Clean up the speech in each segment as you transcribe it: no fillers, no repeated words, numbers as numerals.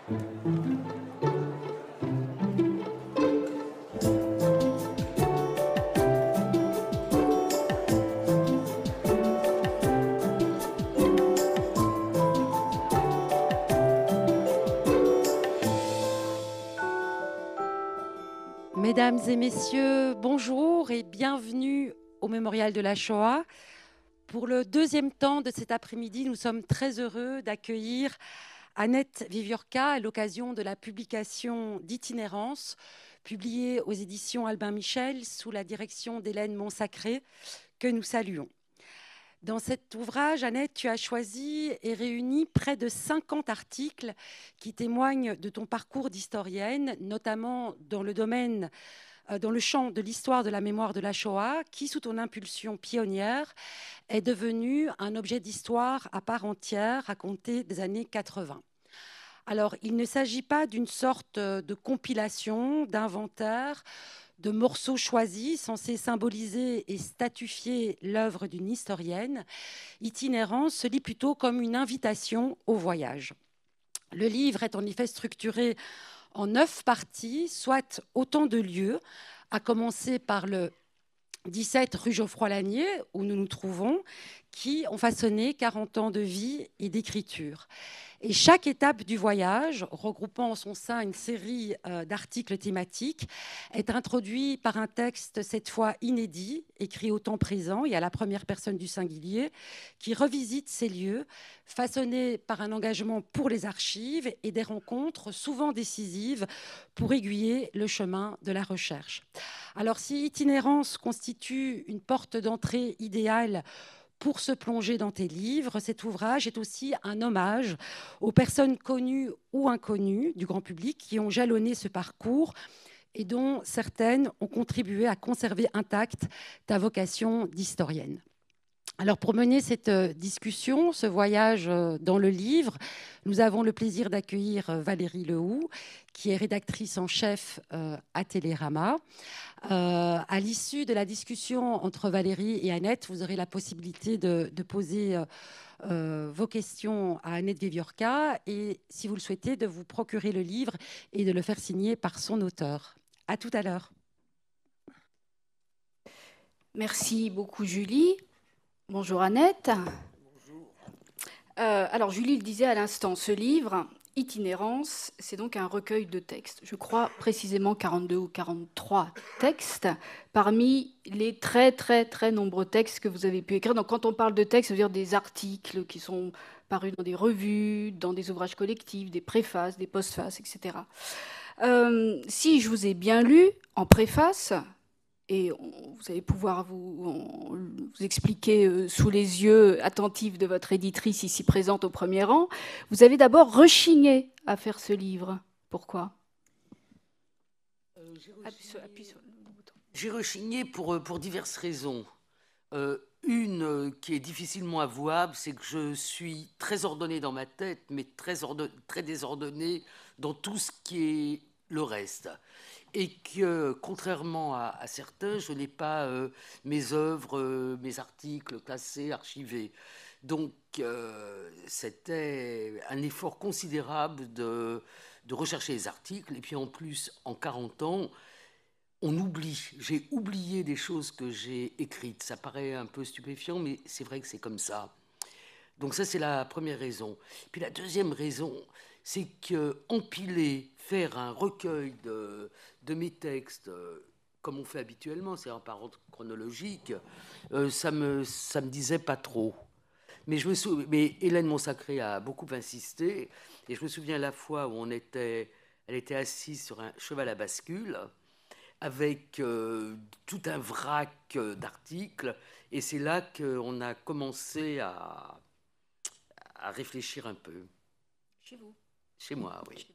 Mesdames et messieurs, bonjour et bienvenue au Mémorial de la Shoah. Pour le deuxième temps de cet après-midi, nous sommes très heureux d'accueillir Annette Viviorca à l'occasion de la publication d'Itinérance, publiée aux éditions Albin Michel sous la direction d'Hélène Montsacré, que nous saluons. Dans cet ouvrage, Annette, tu as choisi et réuni près de 50 articles qui témoignent de ton parcours d'historienne, notamment dans le champ de l'histoire de la mémoire de la Shoah, qui, sous ton impulsion pionnière, est devenu un objet d'histoire à part entière à compter des années 80. Alors, il ne s'agit pas d'une sorte de compilation, d'inventaire, de morceaux choisis censés symboliser et statuifier l'œuvre d'une historienne. Itinérance se lit plutôt comme une invitation au voyage. Le livre est en effet structuré en 9 parties, soit autant de lieux, à commencer par le 17 rue Geoffroy-Lanier, où nous nous trouvons, qui ont façonné 40 ans de vie et d'écriture. Et chaque étape du voyage, regroupant en son sein une série d'articles thématiques, est introduit par un texte cette fois inédit, écrit au temps présent et à la première personne du singulier, qui revisite ces lieux, façonnés par un engagement pour les archives et des rencontres souvent décisives pour aiguiller le chemin de la recherche. Alors si Itinérance constitue une porte d'entrée idéale pour se plonger dans tes livres, cet ouvrage est aussi un hommage aux personnes connues ou inconnues du grand public qui ont jalonné ce parcours et dont certaines ont contribué à conserver intacte ta vocation d'historienne. Alors pour mener cette discussion, ce voyage dans le livre, nous avons le plaisir d'accueillir Valérie Lehoux, qui est rédactrice en chef à Télérama. À l'issue de la discussion entre Valérie et Annette, vous aurez la possibilité de poser vos questions à Annette Viviorca et, si vous le souhaitez, de vous procurer le livre et de le faire signer par son auteur. À tout à l'heure. Merci beaucoup, Julie. Bonjour, Annette. Bonjour. Alors, Julie le disait à l'instant, ce livre, Itinérance, c'est donc un recueil de textes. Je crois précisément 42 ou 43 textes, parmi les très, très, très nombreux textes que vous avez pu écrire. Donc, quand on parle de textes, ça veut dire des articles qui sont parus dans des revues, dans des ouvrages collectifs, des préfaces, des postfaces, etc. Si je vous ai bien lu en préface, et vous allez pouvoir vous expliquer sous les yeux attentifs de votre éditrice ici présente au premier rang, vous avez d'abord rechigné à faire ce livre. Pourquoi ? J'ai rechigné pour diverses raisons. Une qui est difficilement avouable, c'est que je suis très ordonné dans ma tête, mais très désordonné dans tout ce qui est le reste. Et que, contrairement à certains, je n'ai pas mes œuvres, mes articles classés, archivés. Donc, c'était un effort considérable de rechercher les articles. Et puis, en plus, en 40 ans, on oublie. J'ai oublié des choses que j'ai écrites. Ça paraît un peu stupéfiant, mais c'est vrai que c'est comme ça. Donc ça, c'est la première raison. Puis la deuxième raison, c'est qu'empiler, faire un recueil de mes textes, comme on fait habituellement, c'est par ordre chronologique, ça me disait pas trop. Mais Hélène Montsacré a beaucoup insisté, et je me souviens la fois où elle était assise sur un cheval à bascule, avec tout un vrac d'articles, et c'est là qu'on a commencé à réfléchir un peu. Chez vous ? Chez moi, oui.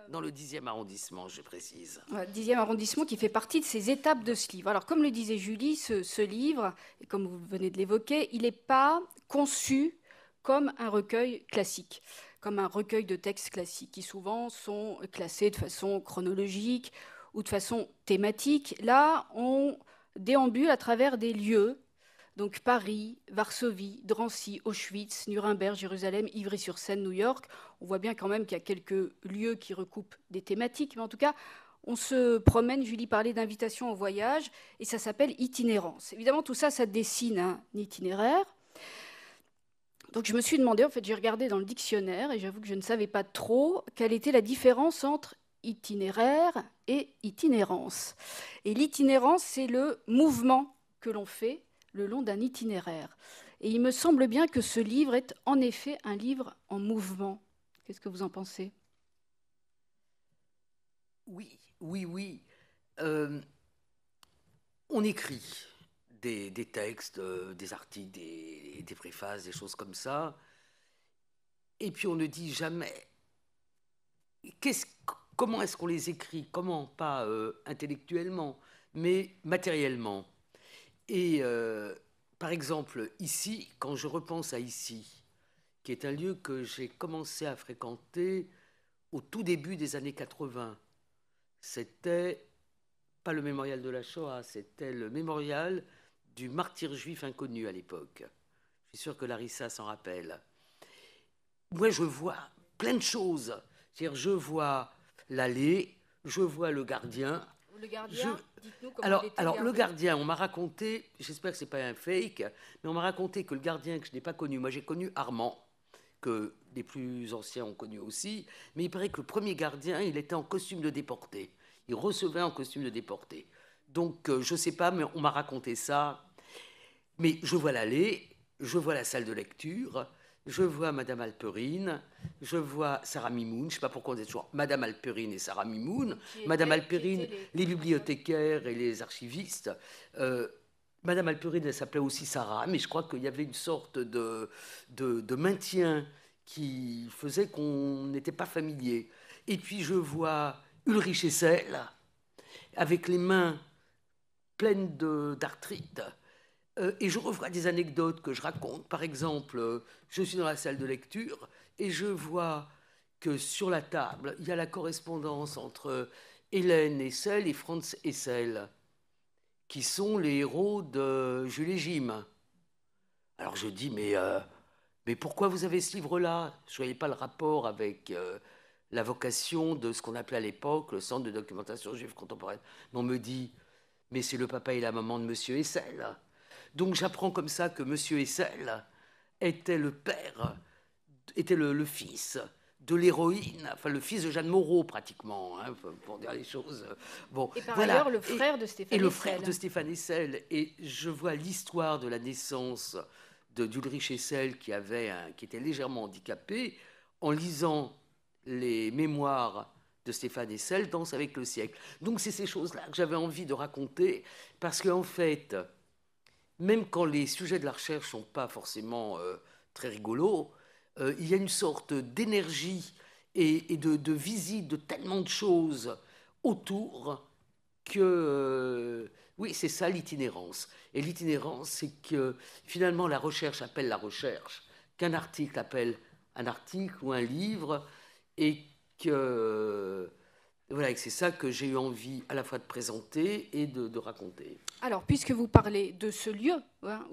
Dans le 10e arrondissement, je précise. Le 10e arrondissement qui fait partie de ces étapes de ce livre. Alors, comme le disait Julie, ce livre, et comme vous venez de l'évoquer, il n'est pas conçu comme un recueil classique, comme un recueil de textes classiques, qui souvent sont classés de façon chronologique ou de façon thématique. Là, on déambule à travers des lieux Donc Paris, Varsovie, Drancy, Auschwitz, Nuremberg, Jérusalem, Ivry-sur-Seine, New York. On voit bien quand même qu'il y a quelques lieux qui recoupent des thématiques, mais en tout cas, on se promène. Julie parlait d'invitation au voyage, et ça s'appelle itinérance. Évidemment, tout ça, ça dessine un itinéraire. Donc je me suis demandé, en fait, j'ai regardé dans le dictionnaire, et j'avoue que je ne savais pas trop quelle était la différence entre itinéraire et itinérance. Et l'itinérance, c'est le mouvement que l'on fait le long d'un itinéraire. Et il me semble bien que ce livre est en effet un livre en mouvement. Qu'est-ce que vous en pensez? Oui, oui, oui. On écrit des textes, des articles, des préfaces, des choses comme ça. Et puis on ne dit jamais comment est-ce qu'on les écrit, comment, pas intellectuellement, mais matériellement. Et par exemple, ici, quand je repense à ici, qui est un lieu que j'ai commencé à fréquenter au tout début des années 80, c'était pas le mémorial de la Shoah, c'était le mémorial du martyr juif inconnu à l'époque. Je suis sûr que Larissa s'en rappelle. Moi, je vois plein de choses. C'est-à-dire, je vois l'allée, je vois le gardien. Le gardien, dites-nous comment il était alors gardé. Le gardien, on m'a raconté, j'espère que ce n'est pas un fake, mais on m'a raconté que le gardien que je n'ai pas connu, moi j'ai connu Armand, que les plus anciens ont connu aussi, mais il paraît que le premier gardien, il était en costume de déporté. Il recevait en costume de déporté. Donc, je ne sais pas, mais on m'a raconté ça. Mais je vois l'allée, je vois la salle de lecture, je vois Madame Alperine, je vois Sarah Mimoun. Je ne sais pas pourquoi on dit toujours Madame Alperine et Sarah Mimoun. Madame Alperine, les bibliothécaires et les archivistes. Madame Alperine, elle s'appelait aussi Sarah, mais je crois qu'il y avait une sorte de maintien qui faisait qu'on n'était pas familier. Et puis je vois Ulrich Hessel, avec les mains pleines d'arthrite. Et je revois des anecdotes que je raconte. Par exemple, je suis dans la salle de lecture et je vois que sur la table, il y a la correspondance entre Hélène Hessel et Franz Hessel, qui sont les héros de Jules et Jim. Alors je dis, mais pourquoi vous avez ce livre-là? Je ne voyais pas le rapport avec la vocation de ce qu'on appelait à l'époque le Centre de documentation juive contemporaine. Mais on me dit, mais c'est le papa et la maman de Monsieur Hessel. Donc j'apprends comme ça que Monsieur Hessel était le père, était le fils de l'héroïne, enfin le fils de Jeanne Moreau pratiquement, hein, pour dire les choses. Bon, et par voilà. ailleurs, le frère de Stéphane Hessel. Et le frère de Stéphane Hessel. Et je vois l'histoire de la naissance d'Ulrich Hessel qui était légèrement handicapé en lisant les mémoires de Stéphane Hessel, Danse avec le siècle. Donc c'est ces choses-là que j'avais envie de raconter parce qu'en fait, même quand les sujets de la recherche ne sont pas forcément très rigolos, il y a une sorte d'énergie et de visite de tellement de choses autour que, oui, c'est ça l'itinérance. Et l'itinérance, c'est que finalement la recherche appelle la recherche, qu'un article appelle un article ou un livre, et que... Voilà, c'est ça que j'ai eu envie à la fois de présenter et de raconter. Alors, puisque vous parlez de ce lieu, hein,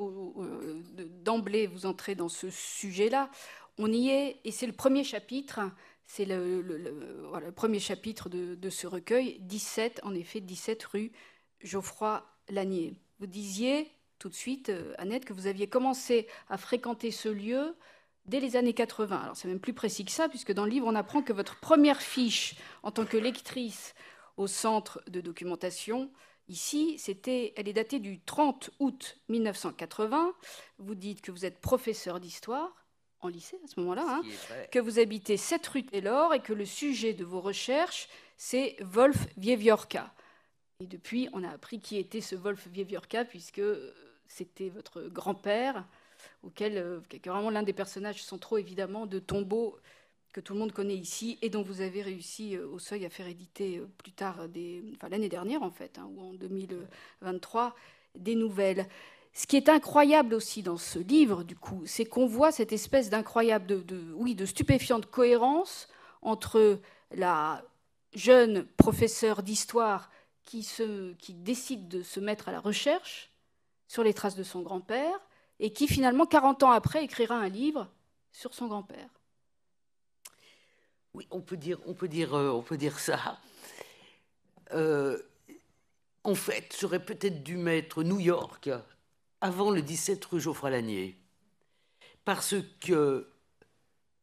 d'emblée vous entrez dans ce sujet-là, on y est, et c'est le premier chapitre, c'est le premier chapitre de ce recueil, 17, en effet, 17 rue Geoffroy-Lanier. Vous disiez tout de suite, Annette, que vous aviez commencé à fréquenter ce lieu dès les années 80. Alors, c'est même plus précis que ça, puisque dans le livre, on apprend que votre première fiche en tant que lectrice au centre de documentation, ici, elle est datée du 30 août 1980. Vous dites que vous êtes professeur d'histoire en lycée à ce moment-là, hein, que vous habitez 7 rue Taylor et que le sujet de vos recherches, c'est Wolf Wiewiórka. Et depuis, on a appris qui était ce Wolf Wiewiórka, puisque c'était votre grand-père, qui est vraiment l'un des personnages centraux, évidemment, de Tombeau, que tout le monde connaît ici, et dont vous avez réussi au Seuil à faire éditer plus tard, l'année dernière, en fait, hein, ou en 2023, des nouvelles. Ce qui est incroyable aussi dans ce livre, du coup, c'est qu'on voit cette espèce d'incroyable, de stupéfiante cohérence entre la jeune professeure d'histoire qui décide de se mettre à la recherche, sur les traces de son grand-père, et qui finalement, 40 ans après, écrira un livre sur son grand-père. Oui, on peut dire ça. En fait, j'aurais peut-être dû mettre New York avant le 17 rue Geoffroy-Lanier, parce que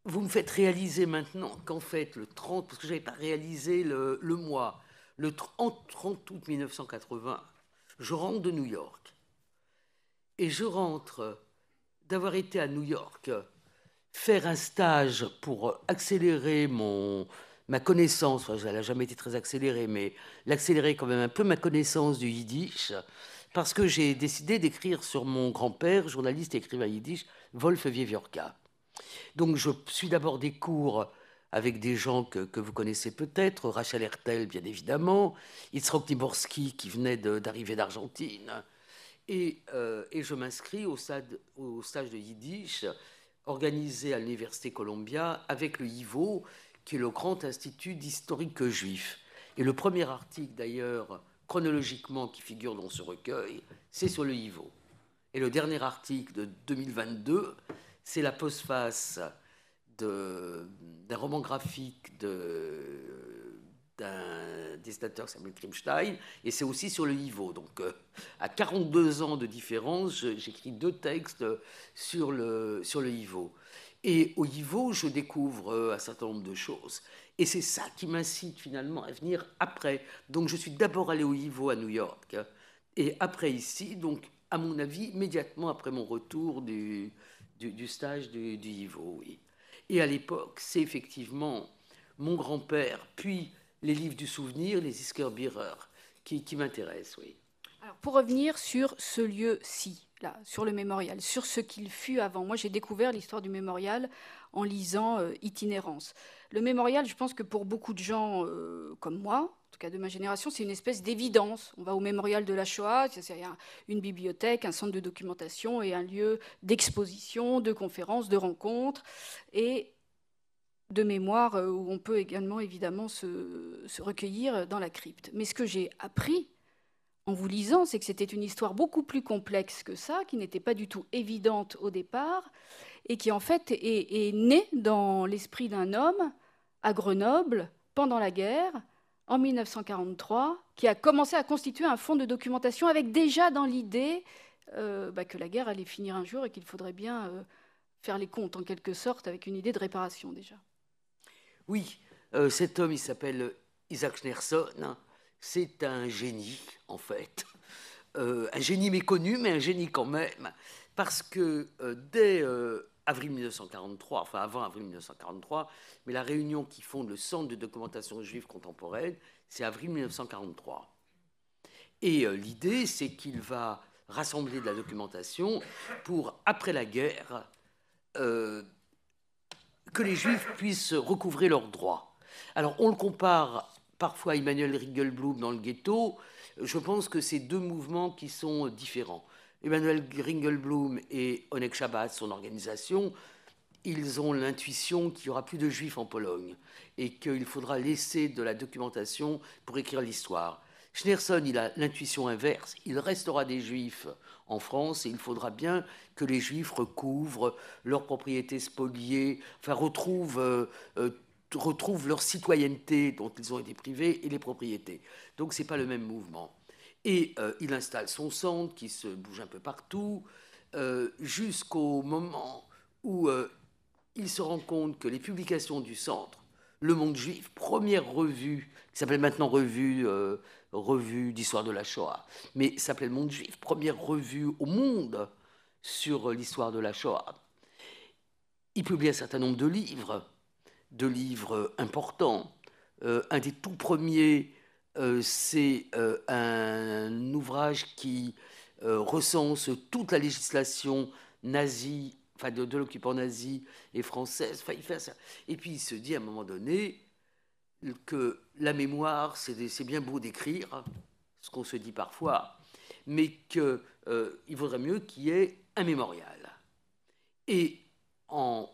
vous me faites réaliser maintenant qu'en fait, le 30, parce que je n'avais pas réalisé le mois, le 30 août 1980, je rentre de New York. Et je rentre d'avoir été à New York faire un stage pour accélérer ma connaissance, enfin, elle n'a jamais été très accélérée, mais l'accélérer quand même un peu ma connaissance du yiddish, parce que j'ai décidé d'écrire sur mon grand-père, journaliste et écrivain yiddish, Wolf Wiewiórka. Donc je suis d'abord des cours avec des gens que vous connaissez peut-être, Rachel Hertel bien évidemment, Yitzhak Tiborski qui venait d'arriver d'Argentine, et je m'inscris au stage de Yiddish organisé à l'Université Columbia avec le YIVO, qui est le grand institut d'historique juif. Et le premier article d'ailleurs, chronologiquement, qui figure dans ce recueil, c'est sur le YIVO. Et le dernier article de 2022, c'est la postface d'un roman graphique d'un dessinateur Samuel Krimstein, et c'est aussi sur le YIVO. Donc, à 42 ans de différence, j'écris 2 textes sur le YIVO. Et au YIVO, je découvre un certain nombre de choses. Et c'est ça qui m'incite finalement à venir après. Donc, je suis d'abord allé au YIVO à New York, et après ici, donc, à mon avis, immédiatement après mon retour du stage du YIVO, oui. Et à l'époque, c'est effectivement mon grand-père, puis les livres du souvenir, les Iskerbierer, qui m'intéressent, oui. Alors, pour revenir sur ce lieu-ci, là, sur le mémorial, sur ce qu'il fut avant. Moi, j'ai découvert l'histoire du mémorial en lisant Itinérance. Le mémorial, je pense que pour beaucoup de gens comme moi, en tout cas de ma génération, c'est une espèce d'évidence. On va au mémorial de la Shoah, c'est une bibliothèque, un centre de documentation et un lieu d'exposition, de conférences, de rencontres et de mémoire où on peut également évidemment se recueillir dans la crypte. Mais ce que j'ai appris en vous lisant, c'est que c'était une histoire beaucoup plus complexe que ça, qui n'était pas du tout évidente au départ, et qui en fait est née dans l'esprit d'un homme à Grenoble pendant la guerre, en 1943, qui a commencé à constituer un fonds de documentation avec déjà dans l'idée que la guerre allait finir un jour et qu'il faudrait bien faire les comptes en quelque sorte avec une idée de réparation déjà. Oui, cet homme, il s'appelle Isaac Schneerson. C'est un génie, en fait. Un génie méconnu, mais un génie quand même. Parce que dès avril 1943, enfin avant avril 1943, mais la réunion qui fonde le Centre de documentation juive contemporaine, c'est avril 1943. Et l'idée, c'est qu'il va rassembler de la documentation pour, après la guerre, que les Juifs puissent recouvrer leurs droits. Alors, on le compare parfois à Emanuel Ringelblum dans le ghetto. Je pense que c'est 2 mouvements qui sont différents. Emanuel Ringelblum et Onek Shabbat, son organisation, ils ont l'intuition qu'il n'y aura plus de Juifs en Pologne et qu'il faudra laisser de la documentation pour écrire l'histoire. Schneerson, il a l'intuition inverse. Il restera des Juifs en France et il faudra bien que les Juifs recouvrent leurs propriétés spoliées, enfin retrouvent leur citoyenneté dont ils ont été privés et les propriétés. Donc ce n'est pas le même mouvement. Et il installe son centre qui se bouge un peu partout jusqu'au moment où il se rend compte que les publications du centre, Le Monde Juif, première revue, qui s'appelle maintenant revue d'histoire de la Shoah, mais s'appelait Le Monde Juif, première revue au monde sur l'histoire de la Shoah. Il publie un certain nombre de livres importants. Un des tout premiers, c'est un ouvrage qui recense toute la législation nazie, enfin de l'occupant nazi et française. Enfin, il fait ça. Et puis il se dit à un moment donné que la mémoire, c'est bien beau d'écrire, ce qu'on se dit parfois, mais qu'il vaudrait mieux qu'il y ait un mémorial. Et en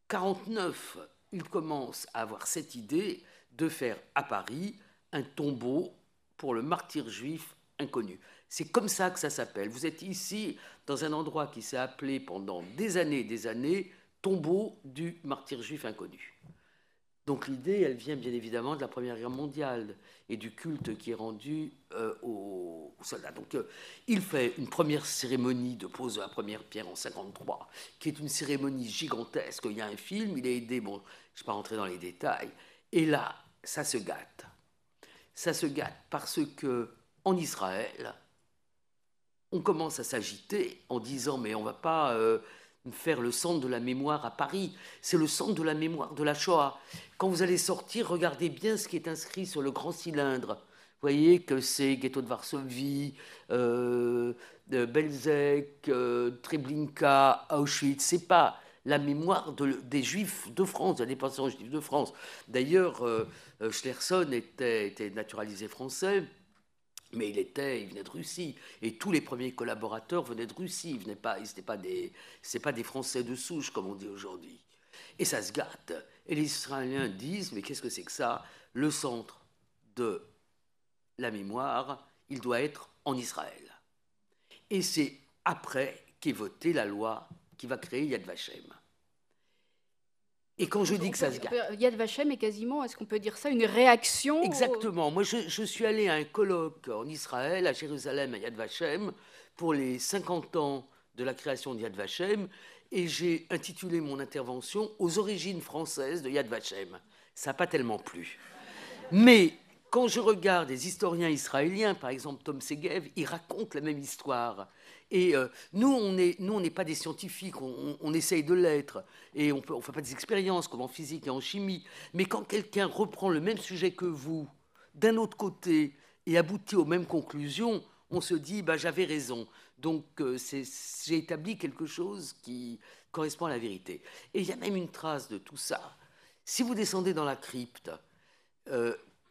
1949, il commence à avoir cette idée de faire à Paris un tombeau pour le martyr juif inconnu. C'est comme ça que ça s'appelle. Vous êtes ici dans un endroit qui s'est appelé pendant des années, tombeau du martyr juif inconnu. Donc l'idée, elle vient bien évidemment de la Première Guerre mondiale et du culte qui est rendu aux soldats. Donc il fait une première cérémonie de pose de la première pierre en 1953, qui est une cérémonie gigantesque. Il y a un film, il est aidé, bon, je ne vais pas rentrer dans les détails, et là, ça se gâte. Ça se gâte parce qu'en Israël, on commence à s'agiter en disant « mais on ne va pas faire le centre de la mémoire à Paris, c'est le centre de la mémoire de la Shoah. Quand vous allez sortir, regardez bien ce qui est inscrit sur le grand cylindre. Vous voyez que c'est ghetto de Varsovie, Belzec, Treblinka, Auschwitz. C'est pas la mémoire des Juifs de France, de la déportation juive de France. D'ailleurs, Schleierson était naturalisé français. Mais il venait de Russie, et tous les premiers collaborateurs venaient de Russie. Ils n'étaient pas des Français de souche, comme on dit aujourd'hui. Et ça se gâte. Et les Israéliens disent, mais qu'est-ce que c'est que ça? Le centre de la mémoire, il doit être en Israël. Et c'est après qu'est votée la loi qui va créer Yad Vashem. Et quand je dis que ça se gâte... Yad Vashem est quasiment, est-ce qu'on peut dire ça, une réaction? Exactement. Moi, je suis allé à un colloque en Israël, à Jérusalem, à Yad Vashem, pour les 50 ans de la création de Yad Vashem, et j'ai intitulé mon intervention « Aux origines françaises de Yad Vashem ». Ça n'a pas tellement plu. Mais quand je regarde des historiens israéliens, par exemple Tom Segev, ils racontent la même histoire. Et nous, on n'est pas des scientifiques, on essaye de l'être, et on ne fait pas des expériences comme en physique et en chimie. Mais quand quelqu'un reprend le même sujet que vous, d'un autre côté, et aboutit aux mêmes conclusions, on se dit bah, « j'avais raison ». Donc j'ai établi quelque chose qui correspond à la vérité. Et il y a même une trace de tout ça. Si vous descendez dans la crypte,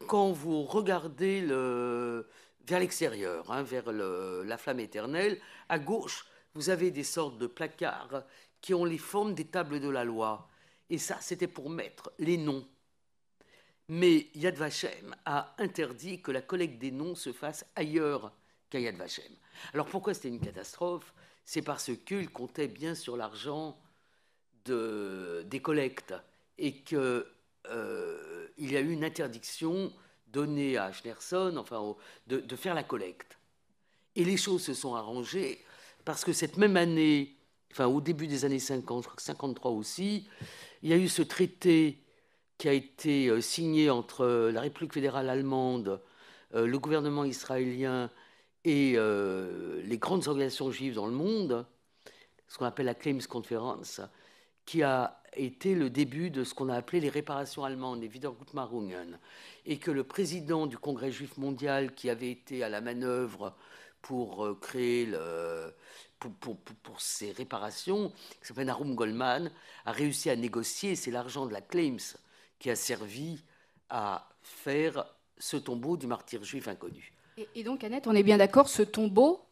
quand vous regardez vers l'extérieur, hein, vers la flamme éternelle, à gauche, vous avez des sortes de placards qui ont les formes des tables de la loi. Et ça, c'était pour mettre les noms. Mais Yad Vashem a interdit que la collecte des noms se fasse ailleurs qu'à Yad Vashem. Alors pourquoi c'était une catastrophe? C'est parce qu'il comptait bien sur l'argent des collectes et qu'il y a eu une interdiction donnée à Schneerson, enfin, de faire la collecte. Et les choses se sont arrangées parce que cette même année, enfin au début des années 50, je crois que 53 aussi, il y a eu ce traité qui a été signé entre la République fédérale allemande, le gouvernement israélien et les grandes organisations juives dans le monde, ce qu'on appelle la Claims Conference, qui a été le début de ce qu'on a appelé les réparations allemandes, les Wiedergutmachungen, et que le président du Congrès juif mondial, qui avait été à la manœuvre pour créer pour ces réparations, qui s'appelle Narum Goldman, a réussi à négocier. C'est l'argent de la Claims qui a servi à faire ce tombeau du martyr juif inconnu. Et donc, Annette, on est bien d'accord, ce tombeau,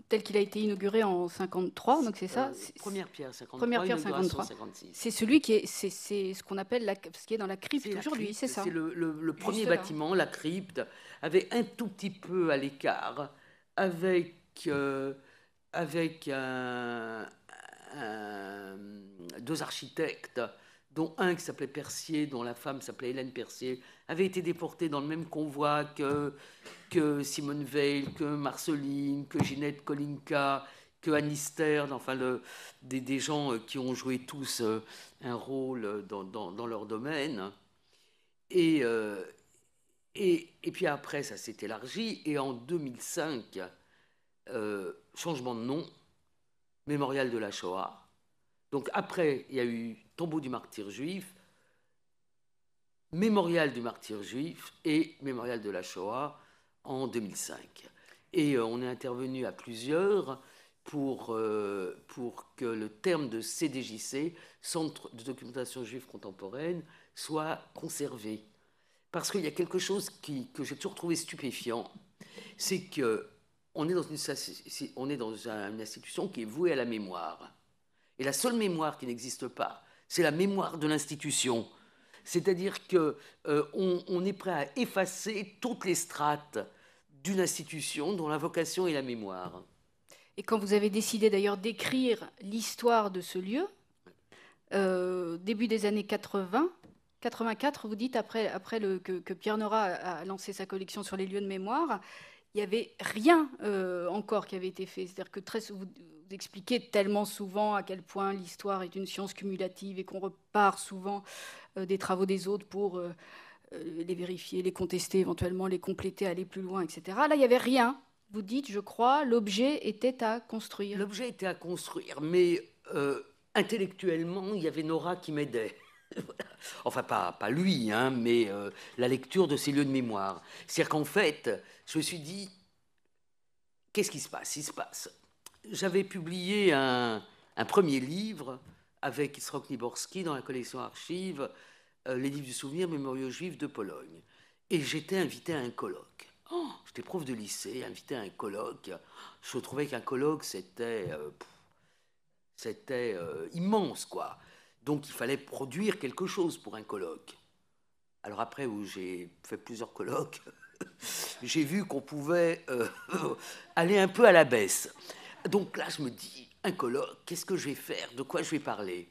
tel qu'il a été inauguré en 53, donc c'est ça Première pierre 53, première pierre 53. 56. C'est celui qui est, c'est ce qu'on appelle ce qui est dans la crypte aujourd'hui, c'est ça? C'est le premier bâtiment, la crypte, avec un tout petit peu à l'écart, avec deux architectes, dont un qui s'appelait Percier, dont la femme s'appelait Hélène Percier, avait été déportée dans le même convoi que Simone Veil, que Marceline, que Ginette Kolinka, que Annie Stern, enfin des gens qui ont joué tous un rôle dans leur domaine. Et puis après, ça s'est élargi, et en 2005, changement de nom, Mémorial de la Shoah. Donc après, il y a eu Tombeau du martyr juif, Mémorial du martyr juif et Mémorial de la Shoah en 2005. Et on est intervenu à plusieurs pour que le terme de CDJC, Centre de documentation juive contemporaine, soit conservé. Parce qu'il y a quelque chose que j'ai toujours trouvé stupéfiant, c'est qu'on est dans une institution qui est vouée à la mémoire. Et la seule mémoire qui n'existe pas, c'est la mémoire de l'institution. C'est-à-dire qu'on est prêt à effacer toutes les strates d'une institution dont la vocation est la mémoire. Et quand vous avez décidé d'ailleurs d'écrire l'histoire de ce lieu, début des années 80, 84, vous dites, après que Pierre Nora a lancé sa collection sur les lieux de mémoire, il n'y avait rien encore qui avait été fait. C'est-à-dire que vous expliquez tellement souvent à quel point l'histoire est une science cumulative et qu'on repart souvent des travaux des autres pour les vérifier, les contester, éventuellement les compléter, aller plus loin, etc. Là, il n'y avait rien. Vous dites, je crois, l'objet était à construire. L'objet était à construire, mais intellectuellement, il y avait Nora qui m'aidait. Enfin, pas lui, hein, mais la lecture de ces lieux de mémoire. C'est-à-dire qu'en fait, je me suis dit, qu'est-ce qui se passe? Il se passe. J'avais publié un premier livre avec Isrok Niborski dans la collection Archives, les livres du souvenir mémoriaux juifs de Pologne. Et j'étais invité à un colloque. J'étais prof de lycée, invité à un colloque. Je trouvais qu'un colloque, c'était immense, quoi. Donc il fallait produire quelque chose pour un colloque. Alors après, où j'ai fait plusieurs colloques, j'ai vu qu'on pouvait aller un peu à la baisse. Donc là, je me dis, un colloque, qu'est-ce que je vais faire? De quoi je vais parler?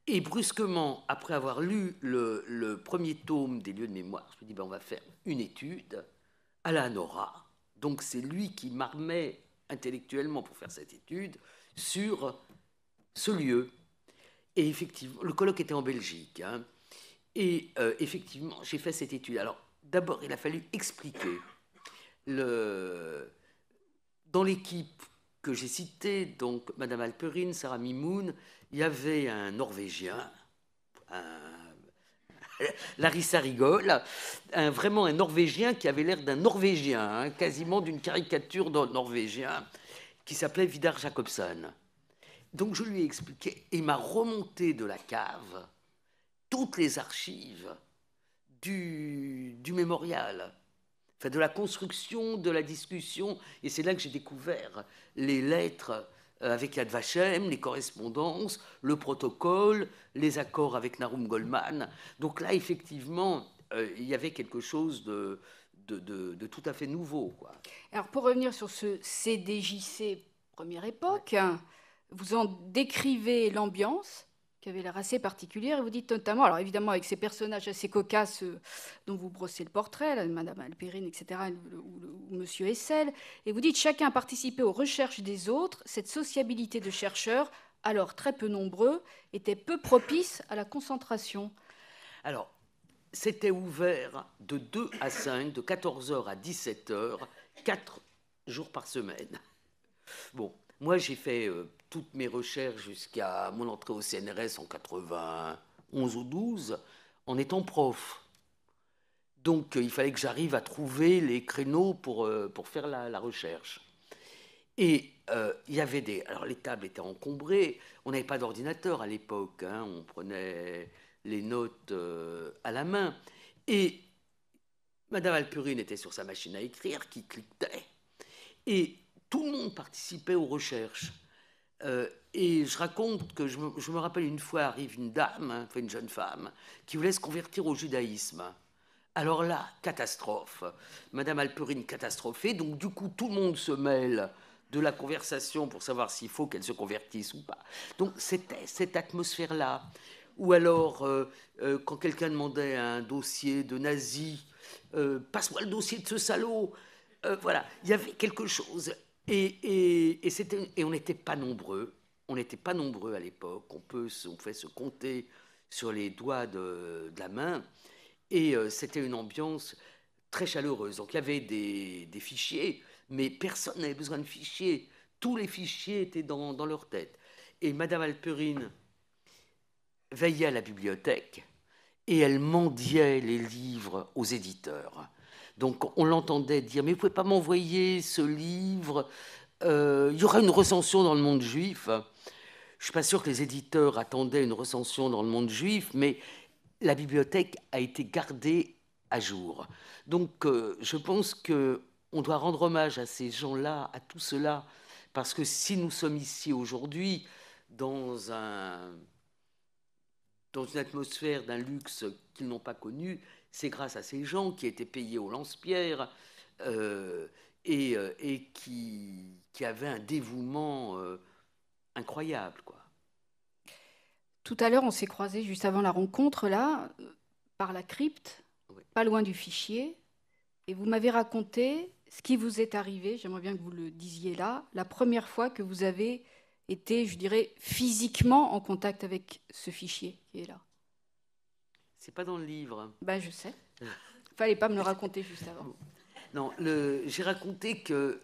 Et brusquement, après avoir lu le premier tome des lieux de mémoire, je me dis, ben, on va faire une étude à la Nora. Donc c'est lui qui m'armait intellectuellement pour faire cette étude sur ce lieu. Et effectivement, le colloque était en Belgique. Hein, et effectivement, j'ai fait cette étude. Alors, d'abord, il a fallu expliquer. Dans l'équipe que j'ai citée, donc Madame Alperin, Sarah Mimoun, il y avait un Norvégien, Larissa rigole, vraiment un Norvégien qui avait l'air d'un Norvégien, hein, quasiment d'une caricature d'un Norvégien, qui s'appelait Vidar Jacobson. Donc je lui ai expliqué, et il m'a remonté de la cave toutes les archives du mémorial, enfin de la construction, de la discussion, et c'est là que j'ai découvert les lettres avec Yad Vashem, les correspondances, le protocole, les accords avec Narum Goldman. Donc là, effectivement, il y avait quelque chose de tout à fait nouveau, quoi. Alors pour revenir sur ce CDJC première époque, vous en décrivez l'ambiance, qui avait l'air assez particulière, et vous dites notamment, alors évidemment avec ces personnages assez cocasses dont vous brossez le portrait, là, Madame Alperin, etc., ou Monsieur Hessel, et vous dites chacun a participé aux recherches des autres, cette sociabilité de chercheurs, alors très peu nombreux, était peu propice à la concentration. Alors, c'était ouvert de 2 à 5, de 14h à 17h, 4 jours par semaine. Bon, moi j'ai fait toutes mes recherches jusqu'à mon entrée au CNRS en 91 ou 12 en étant prof. Donc il fallait que j'arrive à trouver les créneaux pour faire la recherche. Et il y avait alors les tables étaient encombrées, on n'avait pas d'ordinateur à l'époque, hein, on prenait les notes à la main. Et Madame Alperin était sur sa machine à écrire qui cliquetait. Et tout le monde participait aux recherches. Et je raconte que je me rappelle une fois arrive une dame, hein, une jeune femme, qui voulait se convertir au judaïsme. Alors là, catastrophe. Madame Alperin catastrophée, donc du coup tout le monde se mêle de la conversation pour savoir s'il faut qu'elle se convertisse ou pas. Donc c'était cette atmosphère-là. Ou alors, quand quelqu'un demandait un dossier de nazi, passe-moi le dossier de ce salaud. Voilà, il y avait quelque chose. Et on n'était pas nombreux. On n'était pas nombreux à l'époque. On fait se compter sur les doigts de la main. Et c'était une ambiance très chaleureuse. Donc il y avait des fichiers, mais personne n'avait besoin de fichiers. Tous les fichiers étaient dans leur tête. Et Madame Alperin veillait à la bibliothèque et elle mendiait les livres aux éditeurs. Donc on l'entendait dire « Mais vous ne pouvez pas m'envoyer ce livre il y aura une recension dans le monde juif. » Je ne suis pas sûr que les éditeurs attendaient une recension dans le monde juif, mais la bibliothèque a été gardée à jour. Donc je pense qu'on doit rendre hommage à ces gens-là, à tout cela, parce que si nous sommes ici aujourd'hui dans une atmosphère d'un luxe qu'ils n'ont pas connu, c'est grâce à ces gens qui étaient payés au lance-pierre, et qui avait un dévouement incroyable, quoi. Tout à l'heure, on s'est croisés juste avant la rencontre, là, par la crypte, Oui. pas loin du fichier, et vous m'avez raconté ce qui vous est arrivé, j'aimerais bien que vous le disiez là, la première fois que vous avez été, je dirais, physiquement en contact avec ce fichier qui est là. C'est pas dans le livre. Ben, je sais. Fallait pas me le raconter juste avant. Non, j'ai raconté que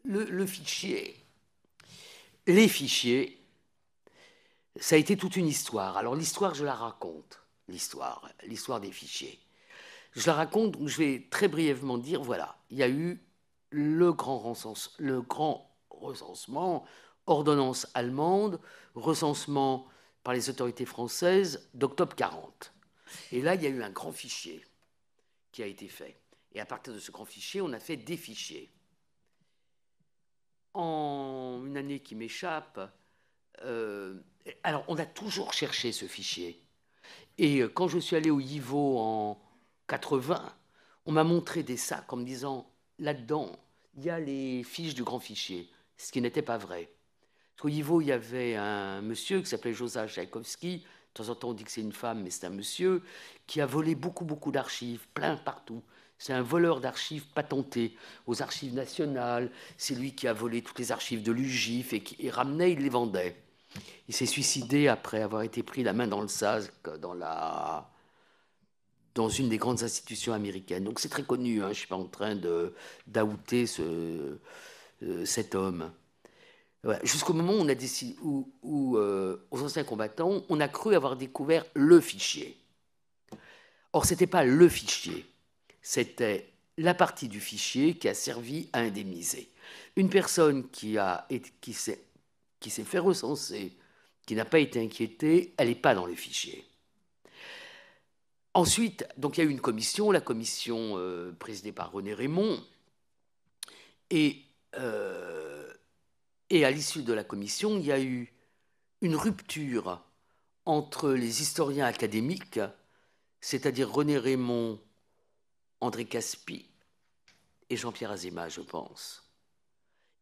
le fichier, les fichiers, ça a été toute une histoire. Alors l'histoire, je la raconte, l'histoire des fichiers. Je la raconte, donc je vais très brièvement dire, voilà, il y a eu le grand recensement, ordonnance allemande, recensement par les autorités françaises d'octobre 40. Et là, il y a eu un grand fichier qui a été fait. Et à partir de ce grand fichier, on a fait des fichiers. En une année qui m'échappe, alors on a toujours cherché ce fichier. Et quand je suis allé au YIVO en 80, on m'a montré des sacs en me disant, là-dedans, il y a les fiches du grand fichier, ce qui n'était pas vrai. Parce qu'au YIVO, il y avait un monsieur qui s'appelait Josa Tchaïkovski, de temps en temps on dit que c'est une femme, mais c'est un monsieur, qui a volé beaucoup d'archives, plein partout. C'est un voleur d'archives patenté aux archives nationales. C'est lui qui a volé toutes les archives de l'UGIF et qui ramenait, il les vendait. Il s'est suicidé après avoir été pris la main dans le sac dans une des grandes institutions américaines. Donc c'est très connu, hein, je ne suis pas en train d'outer cet homme. Voilà. Jusqu'au moment où on a décidé, aux anciens combattants, on a cru avoir découvert le fichier. Or, ce n'était pas le fichier, c'était la partie du fichier qui a servi à indemniser. Une personne qui s'est fait recenser, qui n'a pas été inquiétée, elle n'est pas dans le fichier. Ensuite, donc il y a eu une commission, la commission présidée par René Raymond, et à l'issue de la commission, il y a eu une rupture entre les historiens académiques, c'est-à-dire René Raymond, André Caspi et Jean-Pierre Azéma, je pense,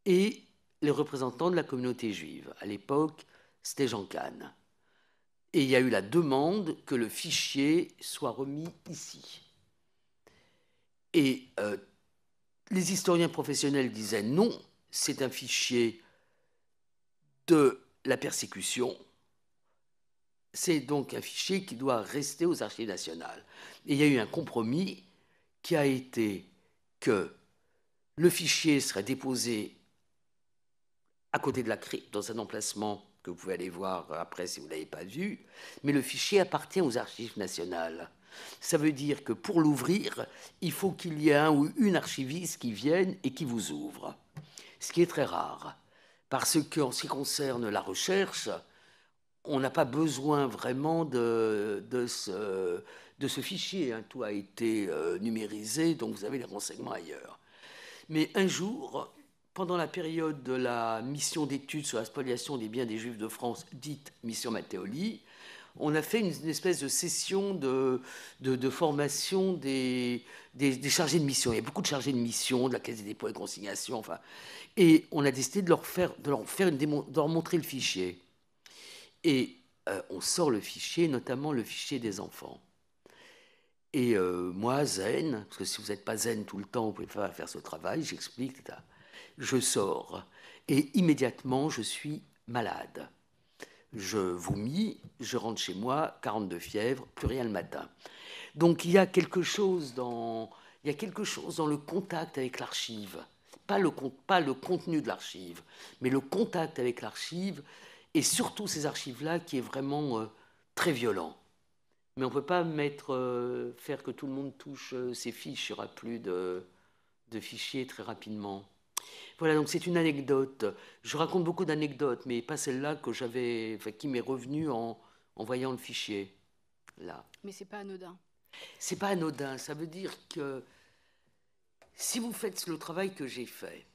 et les représentants de la communauté juive. À l'époque, c'était Jean Kahn. Et il y a eu la demande que le fichier soit remis ici. Et les historiens professionnels disaient non, c'est un fichier de la persécution. C'est donc un fichier qui doit rester aux archives nationales. Et il y a eu un compromis qui a été que le fichier serait déposé à côté de la crypte, dans un emplacement que vous pouvez aller voir après si vous ne l'avez pas vu, mais le fichier appartient aux archives nationales. Ça veut dire que pour l'ouvrir, il faut qu'il y ait un ou une archiviste qui vienne et qui vous ouvre, ce qui est très rare, parce qu'en ce qui concerne la recherche, on n'a pas besoin vraiment de ce fichier, hein. Tout a été numérisé, donc vous avez les renseignements ailleurs. Mais un jour, pendant la période de la mission d'études sur la spoliation des biens des Juifs de France, dite mission Matteoli, on a fait une espèce de session de formation des chargés de mission. Il y a beaucoup de chargés de mission, de la Caisse des dépôts et consignations, enfin, et on a décidé de leur montrer le fichier. Et on sort le fichier, notamment le fichier des enfants. Et moi, zen, parce que si vous n'êtes pas zen tout le temps, vous ne pouvez pas faire ce travail, j'explique, etc. Je sors et immédiatement, je suis malade. Je vomis, je rentre chez moi, 42 fièvres, plus rien le matin. Donc il y a quelque chose dans le contact avec l'archive, pas le contenu de l'archive, mais le contact avec l'archive, et surtout ces archives-là qui est vraiment très violent. Mais on ne peut pas faire que tout le monde touche ces fiches, il n'y aura plus de fichiers très rapidement. Voilà, donc c'est une anecdote. Je raconte beaucoup d'anecdotes, mais pas celle-là qui m'est revenue en voyant le fichier. Là. Mais c'est pas anodin. C'est pas anodin, ça veut dire que si vous faites le travail que j'ai fait,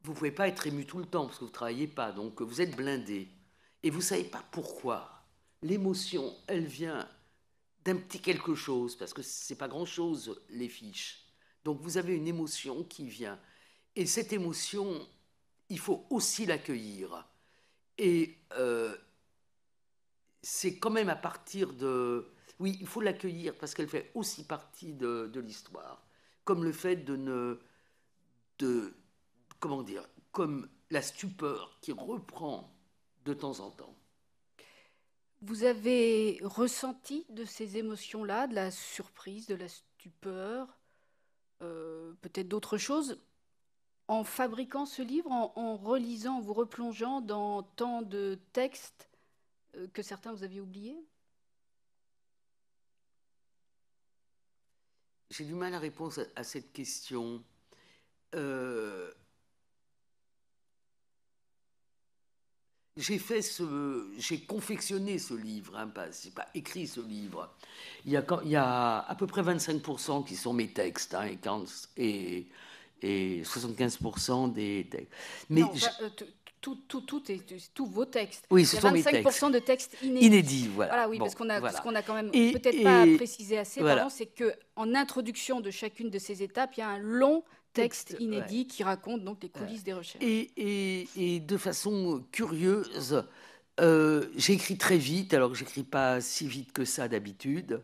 vous ne pouvez pas être ému tout le temps parce que vous ne travaillez pas, donc vous êtes blindé. Et vous ne savez pas pourquoi. L'émotion, elle vient d'un petit quelque chose, parce que c'est pas grand-chose, les fiches. Donc vous avez une émotion qui vient. Et cette émotion, il faut aussi l'accueillir. Et c'est quand même à partir de... Oui, il faut l'accueillir parce qu'elle fait aussi partie de l'histoire. Comme le fait de ne... comment dire, comme la stupeur qui reprend de temps en temps. Vous avez ressenti de ces émotions-là, de la surprise, de la stupeur, peut-être d'autres choses, en fabriquant ce livre, en relisant, en vous replongeant dans tant de textes que certains vous aviez oubliés? J'ai du mal à répondre à cette question. J'ai confectionné ce livre, hein, j'ai pas écrit ce livre. Il y a à peu près 25% qui sont mes textes, hein, et 75% des textes. Mais non, tous vos textes. Oui, ce il y a sont mes 25% de textes inédits. Inédits, voilà. Voilà, oui, bon, parce qu'on a, voilà. ce qu'on a quand même Et peut-être pas précisé assez, voilà. pardon, c'est qu'en introduction de chacune de ces étapes, il y a un long texte inédit, ouais, qui raconte donc les coulisses des recherches. Et de façon curieuse, j'écris très vite, alors que j'écris pas si vite que ça d'habitude,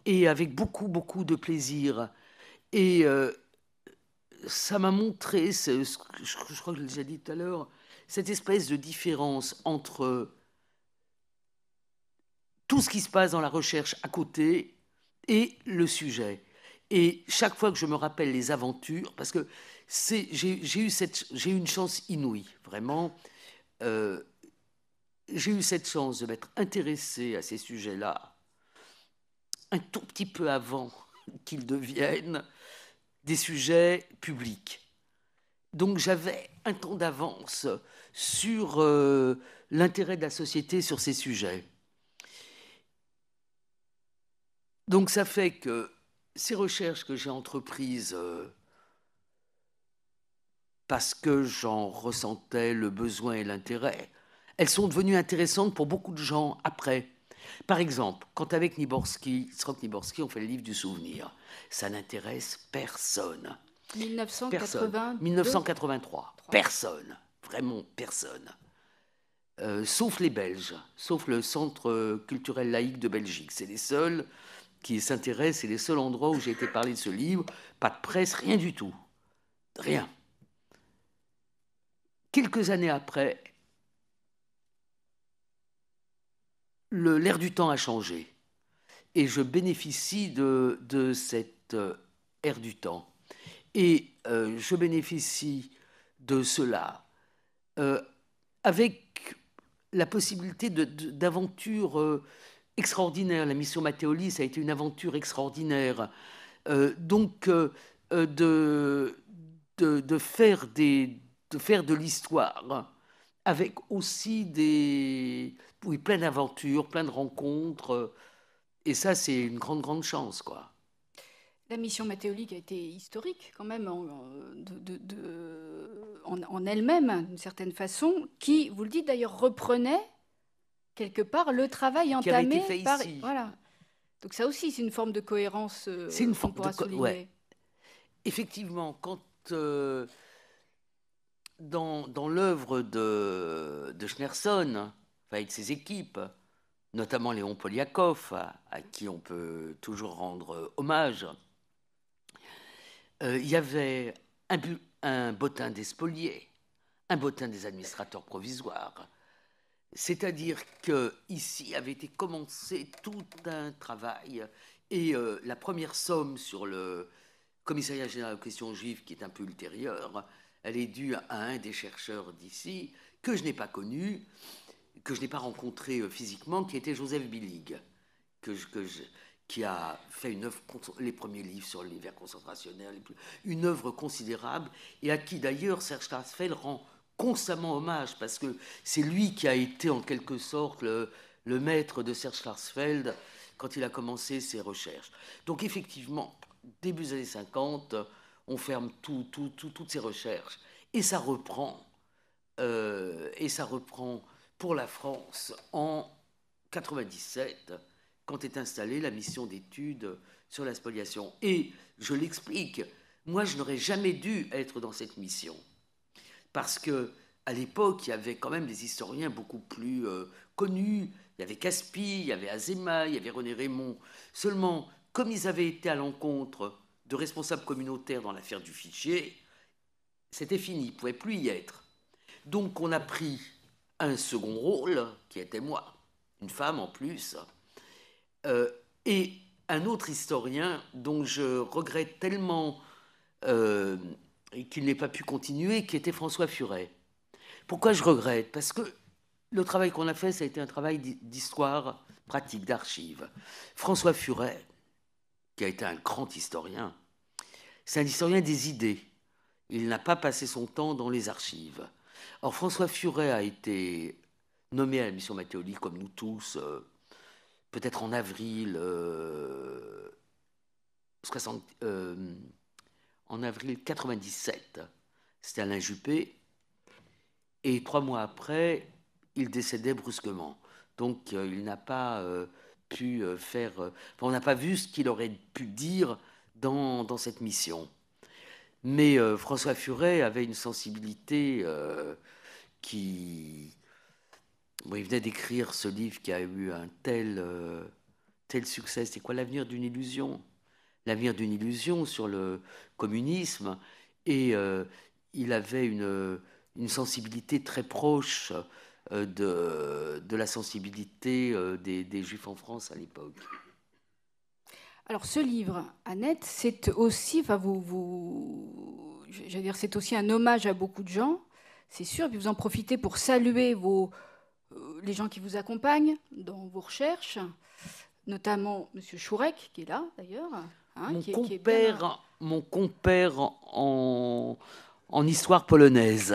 et avec beaucoup, beaucoup de plaisir. Et ça m'a montré, je crois que je l'ai déjà dit tout à l'heure, cette espèce de différence entre tout ce qui se passe dans la recherche à côté et le sujet. Et chaque fois que je me rappelle les aventures, parce que j'ai eu une chance inouïe, vraiment. J'ai eu cette chance de m'être intéressé à ces sujets-là un tout petit peu avant qu'ils deviennent des sujets publics. Donc j'avais un temps d'avance sur l'intérêt de la société sur ces sujets. Donc ça fait que ces recherches que j'ai entreprises parce que j'en ressentais le besoin et l'intérêt, elles sont devenues intéressantes pour beaucoup de gens après. Par exemple, quand avec Srok Niborski, on fait le livre du souvenir, ça n'intéresse personne. 1983. Personne, vraiment personne. Sauf les Belges, sauf le Centre culturel laïque de Belgique. C'est les seuls qui s'intéressent, c'est les seuls endroits où j'ai été parler de ce livre. Pas de presse, rien du tout. Rien. Quelques années après, l'air du temps a changé. Et je bénéficie de cet air du temps. Et je bénéficie de cela avec la possibilité d'aventures extraordinaires. La mission Matteolis a été une aventure extraordinaire. Donc, de faire de l'histoire avec aussi plein d'aventures, plein de rencontres. Et ça, c'est une grande, grande chance, quoi. La mission Matteolis a été historique, quand même, en elle-même, d'une certaine façon, qui, vous le dites d'ailleurs, reprenait quelque part le travail entamé par... Ici. Voilà. Donc ça aussi, c'est une forme de cohérence qu'on pourra souligner. Ouais. Effectivement, quand dans l'œuvre de Schneerson, avec ses équipes, notamment Léon Poliakov, à qui on peut toujours rendre hommage, il y avait un bottin des spoliés, un bottin des administrateurs provisoires. C'est-à-dire qu'ici avait été commencé tout un travail, et la première somme sur le commissariat général aux questions juives, qui est un peu ultérieure, elle est due à un des chercheurs d'ici, que je n'ai pas connu, que je n'ai pas rencontré physiquement, qui était Joseph Billig, qui a fait une œuvre, les premiers livres sur l'hiver concentrationnaire, une œuvre considérable, et à qui d'ailleurs Serge Klarsfeld rend constamment hommage, parce que c'est lui qui a été en quelque sorte le maître de Serge Klarsfeld quand il a commencé ses recherches. Donc effectivement, début des années 50, on ferme toutes ces recherches, et ça reprend pour la France en 97, quand est installée la mission d'études sur la spoliation. Et je l'explique, moi je n'aurais jamais dû être dans cette mission, parce qu'à l'époque, il y avait quand même des historiens beaucoup plus connus. Il y avait Caspi, il y avait Azéma, il y avait René Raymond. Seulement, comme ils avaient été à l'encontre de responsables communautaires dans l'affaire du fichier, c'était fini, ils ne pouvaient plus y être. Donc on a pris un second rôle, qui était moi, une femme en plus, et un autre historien dont je regrette tellement qu'il n'ait pas pu continuer, qui était François Furet. Pourquoi je regrette? Parce que le travail qu'on a fait, ça a été un travail d'histoire pratique, d'archives. François Furet, qui a été un grand historien, c'est un historien des idées. Il n'a pas passé son temps dans les archives. Or, François Furet a été nommé à la mission Mattéoli, comme nous tous, peut-être en avril, en avril 97. C'était Alain Juppé. Et 3 mois après, il décédait brusquement. Donc, il n'a pas pu faire... on n'a pas vu ce qu'il aurait pu dire dans cette mission. Mais François Furet avait une sensibilité qui... Bon, il venait d'écrire ce livre qui a eu un tel succès. C'est quoi, L'avenir d'une illusion? L'avenir d'une illusion sur le communisme. Et il avait une sensibilité très proche de la sensibilité des Juifs en France à l'époque. Alors ce livre, Annette, c'est aussi, j'allais dire, c'est aussi un hommage à beaucoup de gens, c'est sûr. Puis vous en profitez pour saluer les gens qui vous accompagnent dans vos recherches, notamment M. Chourek, qui est là d'ailleurs. Hein, mon compère en histoire polonaise.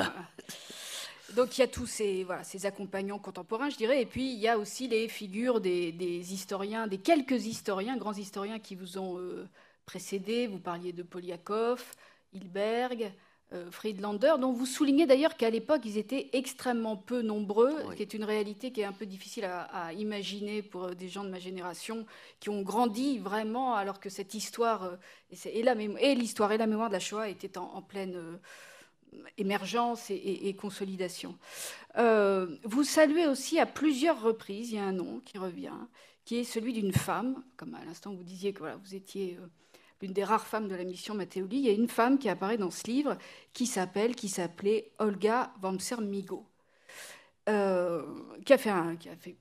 Donc il y a tous ces accompagnants contemporains, je dirais, et puis il y a aussi les figures des historiens, des quelques historiens, grands historiens qui vous ont précédé. Vous parliez de Poliakov, Hilberg, Friedlander, dont vous soulignez d'ailleurs qu'à l'époque, ils étaient extrêmement peu nombreux, oui. Ce qui est une réalité qui est un peu difficile à imaginer pour des gens de ma génération qui ont grandi vraiment, alors que cette histoire, et l'histoire et la mémoire de la Shoah étaient en pleine... émergence et consolidation. Vous saluez aussi à plusieurs reprises, il y a un nom qui revient, qui est celui d'une femme, comme à l'instant vous disiez que voilà, vous étiez l'une des rares femmes de la mission Mattéoli. Il y a une femme qui apparaît dans ce livre qui s'appelait Olga Wamser-Migo, qui a fait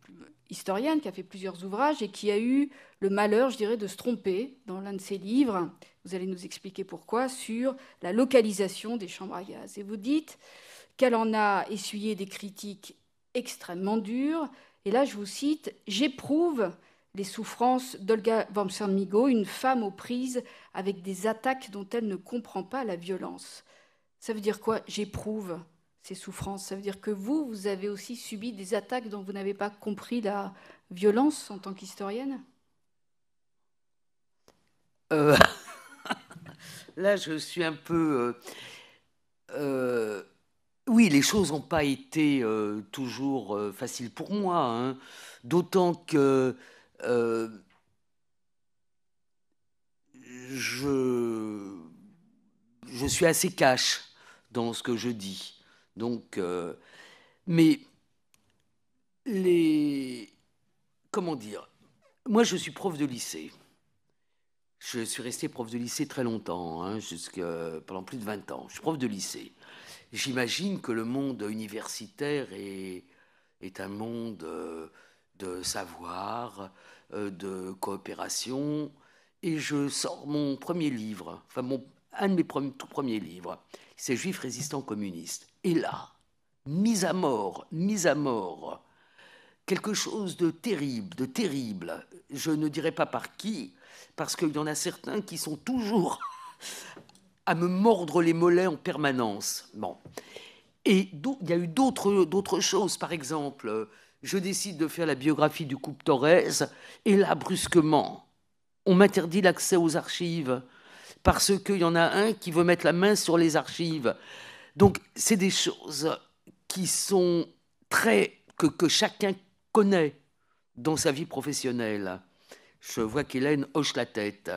historienne, qui a fait plusieurs ouvrages et qui a eu le malheur, je dirais, de se tromper dans l'un de ses livres. Vous allez nous expliquer pourquoi, sur la localisation des chambres à gaz. Et vous dites qu'elle en a essuyé des critiques extrêmement dures. Et là, je vous cite, « J'éprouve les souffrances d'Olga Wamser-Migo, une femme aux prises avec des attaques dont elle ne comprend pas la violence. » Ça veut dire quoi, « j'éprouve » ces souffrances? Ça veut dire que vous avez aussi subi des attaques dont vous n'avez pas compris la violence en tant qu'historienne? Là, je suis un peu... oui, les choses n'ont pas été toujours faciles pour moi, hein. D'autant que je suis assez cash dans ce que je dis. Donc, mais comment dire? Moi, je suis prof de lycée. Je suis resté prof de lycée très longtemps, hein, pendant plus de 20 ans. Je suis prof de lycée. J'imagine que le monde universitaire est un monde de savoir, de coopération. Et je sors mon premier livre, un de mes tout premiers livres, c'est Juifs résistants communistes. Et là, mise à mort, quelque chose de terrible. Je ne dirais pas par qui, parce qu'il y en a certains qui sont toujours à me mordre les mollets en permanence. Bon. Et il y a eu d'autres choses. Par exemple, je décide de faire la biographie du couple Thorez, et là, brusquement, on m'interdit l'accès aux archives, parce qu'il y en a un qui veut mettre la main sur les archives. Donc, c'est des choses qui sont que chacun connaît dans sa vie professionnelle. je vois qu'Hélène hoche la tête.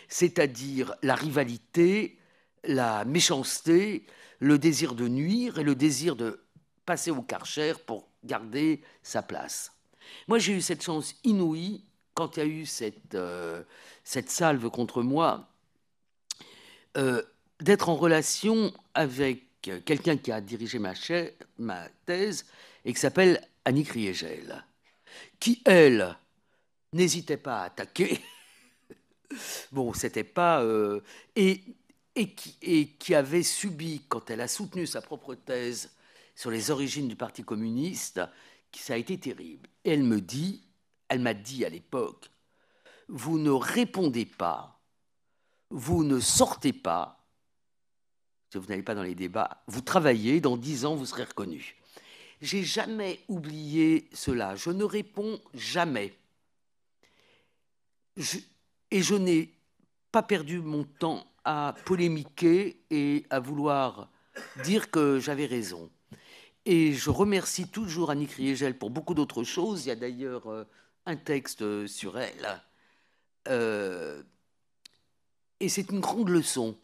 C'est-à-dire la rivalité, la méchanceté, le désir de nuire et le désir de passer au Karcher pour garder sa place. Moi, j'ai eu cette chance inouïe quand il y a eu cette salve contre moi, d'être en relation avec quelqu'un qui a dirigé ma thèse et qui s'appelle Annick Riegel, qui, elle, n'hésitait pas à attaquer. Bon, c'était pas... et qui avait subi, quand elle a soutenu sa propre thèse sur les origines du Parti communiste, ça a été terrible. Et elle m'a dit à l'époque, vous ne répondez pas, vous ne sortez pas, vous n'allez pas dans les débats, vous travaillez, dans 10 ans, vous serez reconnu. J'ai jamais oublié cela, je ne réponds jamais. Et je n'ai pas perdu mon temps à polémiquer et à vouloir dire que j'avais raison. Et je remercie toujours Annick Riegel pour beaucoup d'autres choses. Il y a d'ailleurs un texte sur elle. Et c'est une grande leçon.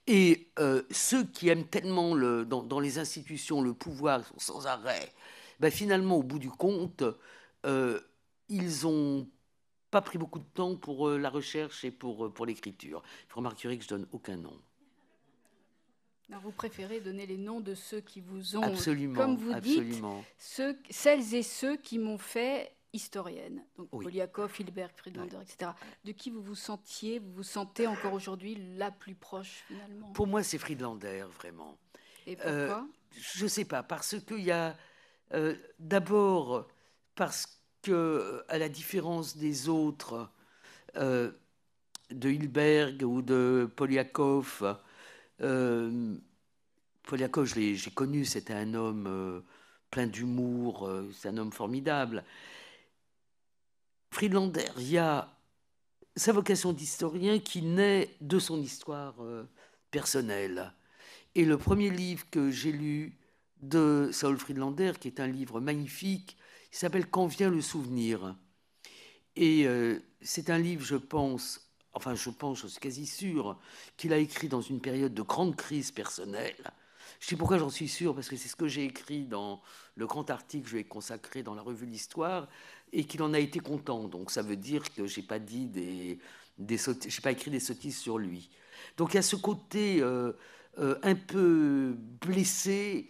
Et ceux qui aiment tellement dans les institutions le pouvoir sans arrêt, ben finalement, au bout du compte, ils n'ont pas pris beaucoup de temps pour la recherche et pour l'écriture. Vous remarquerez que je ne donne aucun nom. Alors vous préférez donner les noms de ceux qui vous ont, absolument, comme vous absolument. dites, celles et ceux qui m'ont fait historienne. Donc oui. Poliakov, Hilberg, Friedlander, oui. etc. De qui vous vous sentez encore aujourd'hui la plus proche finalement? Pour moi, c'est Friedlander, vraiment. Et pourquoi? Je ne sais pas, parce qu'il y a... d'abord, parce que, à la différence des autres, de Hilberg ou de Poliakov, Poliakov, j'ai connu, c'était un homme plein d'humour, c'est un homme formidable. Friedlander, il y a sa vocation d'historien qui naît de son histoire personnelle. Et le premier livre que j'ai lu de Saul Friedlander, qui est un livre magnifique, il s'appelle « Quand vient le souvenir ». Et c'est un livre, je suis quasi sûr, qu'il a écrit dans une période de grande crise personnelle. Je sais pourquoi j'en suis sûr, parce que c'est ce que j'ai écrit dans le grand article que je lui ai consacré dans la revue L'Histoire, et qu'il en a été content. Donc ça veut dire que j'ai pas dit j'ai pas écrit des sottises sur lui. Donc il y a ce côté un peu blessé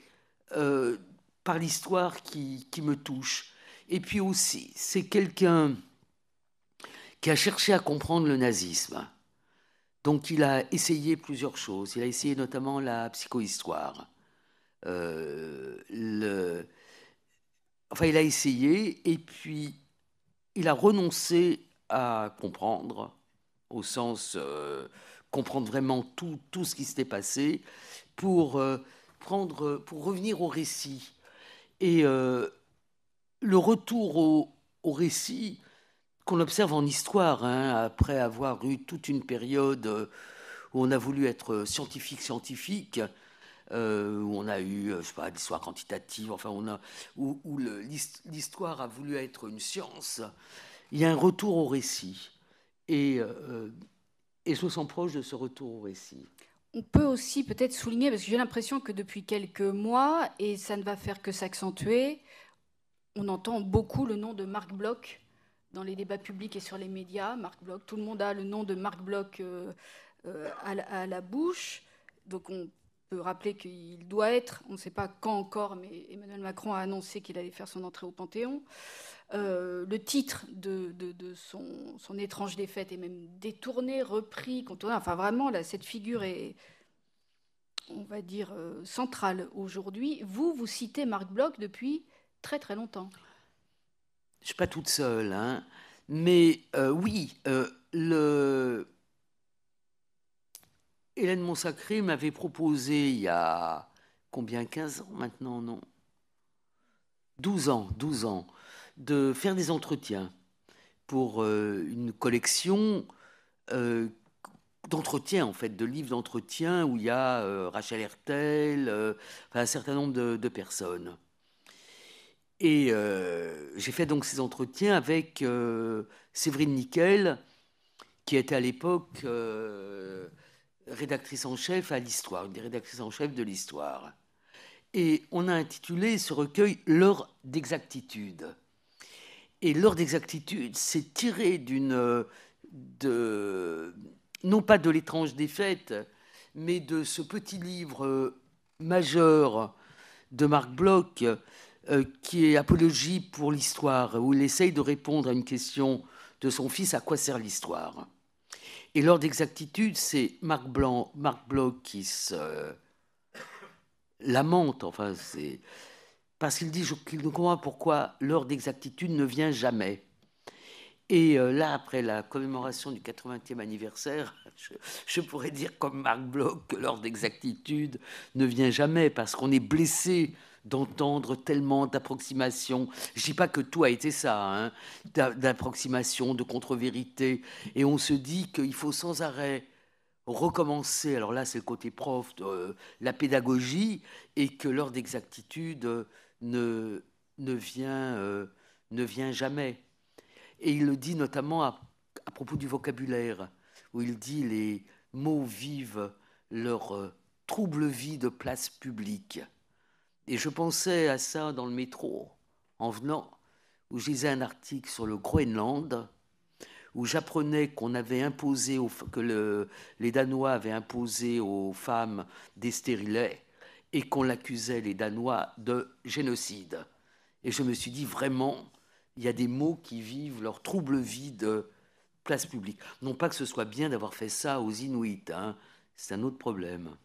par l'histoire qui me touche. Et puis aussi, c'est quelqu'un qui a cherché à comprendre le nazisme. Donc il a essayé plusieurs choses. Il a essayé notamment la psychohistoire. Il a essayé et puis il a renoncé à comprendre, au sens comprendre vraiment tout ce qui s'était passé, pour revenir au récit. Et le retour au récit qu'on observe en histoire, hein, après avoir eu toute une période où on a voulu être scientifique, où on a eu, je sais pas, l'histoire quantitative, enfin, où l'histoire a voulu être une science. Il y a un retour au récit. Et je me sens proche de ce retour au récit. On peut aussi peut-être souligner, parce que j'ai l'impression que depuis quelques mois, et ça ne va faire que s'accentuer, on entend beaucoup le nom de Marc Bloch dans les débats publics et sur les médias. Marc Bloch, tout le monde a le nom de Marc Bloch à la bouche. Donc on peut rappeler qu'il doit être, on ne sait pas quand encore, mais Emmanuel Macron a annoncé qu'il allait faire son entrée au Panthéon. Le titre de son étrange défaite est même détourné, repris, contourné. Enfin vraiment, là, cette figure est, on va dire, centrale aujourd'hui. Vous citez Marc Bloch depuis très très longtemps. Je ne suis pas toute seule, hein. Mais oui, Hélène Monsacré m'avait proposé il y a combien, 15 ans maintenant, non 12 ans, de faire des entretiens pour une collection d'entretiens, en fait, de livres d'entretien où il y a Rachel Hertel, un certain nombre de personnes. Et j'ai fait donc ces entretiens avec Séverine Nickel, qui était à l'époque rédactrice en chef à l'Histoire, une des rédactrices en chef de l'Histoire. Et on a intitulé ce recueil L'heure d'exactitude. Et l'heure d'exactitude, c'est tiré non pas de L'étrange défaite, mais de ce petit livre majeur de Marc Bloch, qui est Apologie pour l'histoire, où il essaye de répondre à une question de son fils, à quoi sert l'histoire? Et l'heure d'exactitude, c'est Marc Bloch qui se lamente, enfin, c'est parce qu'il dit qu'il ne comprend pas pourquoi l'heure d'exactitude ne vient jamais. Et là, après la commémoration du 80e anniversaire, je pourrais dire comme Marc Bloch que l'heure d'exactitude ne vient jamais parce qu'on est blessé d'entendre tellement d'approximations. Je ne dis pas que tout a été ça, hein, d'approximations, de contre-vérités. Et on se dit qu'il faut sans arrêt recommencer. Alors là, c'est le côté prof de la pédagogie, et que l'heure d'exactitude ne, ne vient jamais. Et il le dit notamment à propos du vocabulaire, où il dit les mots vivent leur trouble vie de place publique. Et je pensais à ça dans le métro, en venant, où je lisais un article sur le Groenland, où j'apprenais qu'on avait imposé, les Danois avaient imposé aux femmes des stérilets, et qu'on l'accusait, les Danois, de génocide. Et je me suis dit, vraiment, il y a des mots qui vivent leur trouble vie de place publique. Non pas que ce soit bien d'avoir fait ça aux Inuits, hein, c'est un autre problème.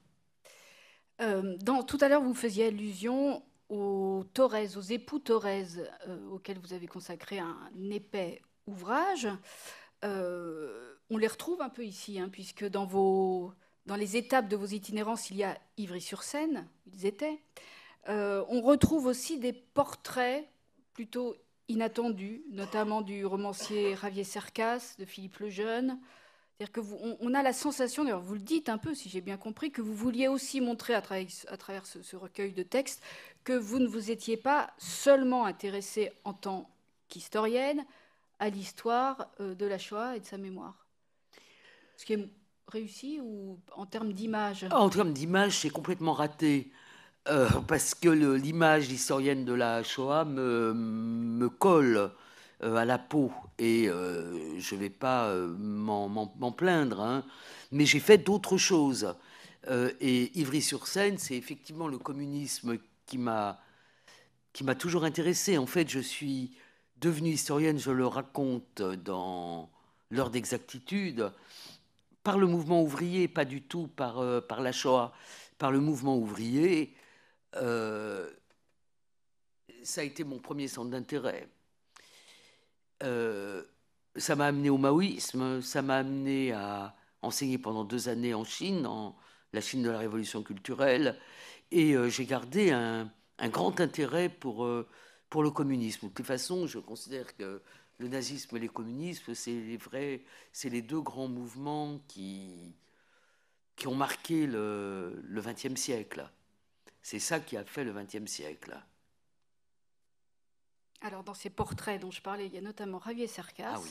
Tout à l'heure, vous faisiez allusion aux Thorez, aux époux Thorez, auxquels vous avez consacré un épais ouvrage. On les retrouve un peu ici, hein, puisque dans les étapes de vos itinérances, il y a Ivry-sur-Seine, ils étaient. On retrouve aussi des portraits plutôt inattendus, notamment du romancier Javier Cercas, de Philippe Lejeune. C'est-à-dire on a la sensation, d'ailleurs vous le dites un peu, si j'ai bien compris, que vous vouliez aussi montrer à travers ce recueil de textes que vous ne vous étiez pas seulement intéressée en tant qu'historienne à l'histoire de la Shoah et de sa mémoire. Ce qui est réussi ou en termes d'image? En termes d'image, c'est complètement raté. Parce que l'image historienne de la Shoah me colle à la peau. Et je ne vais pas m'en plaindre, hein. Mais j'ai fait d'autres choses. Et Ivry-sur-Seine, c'est effectivement le communisme qui m'a toujours intéressé. En fait, je suis devenue historienne, je le raconte dans L'heure d'exactitude, par le mouvement ouvrier, pas du tout par la Shoah, par le mouvement ouvrier. Ça a été mon premier centre d'intérêt. Ça m'a amené au maoïsme, ça m'a amené à enseigner pendant 2 années en Chine, en la Chine de la Révolution culturelle, et j'ai gardé un grand intérêt pour le communisme. De toute façon, je considère que le nazisme et le communisme, c'est les deux grands mouvements qui ont marqué le XXe siècle. C'est ça qui a fait le XXe siècle. Alors, dans ces portraits dont je parlais, il y a notamment Javier Cercas, Ah oui.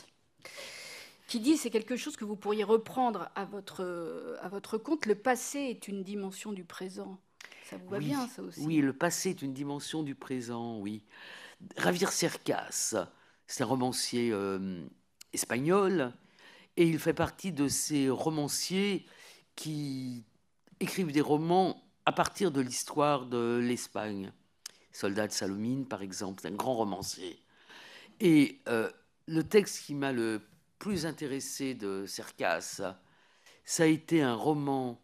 qui dit, c'est quelque chose que vous pourriez reprendre à votre compte, le passé est une dimension du présent. Ça vous va bien, ça aussi? Oui, le passé est une dimension du présent, oui. Javier Cercas, c'est un romancier espagnol, et il fait partie de ces romanciers qui écrivent des romans à partir de l'histoire de l'Espagne. Soldat de Salomine, par exemple, c'est un grand romancier. Et le texte qui m'a le plus intéressé de Cercas, ça a été un roman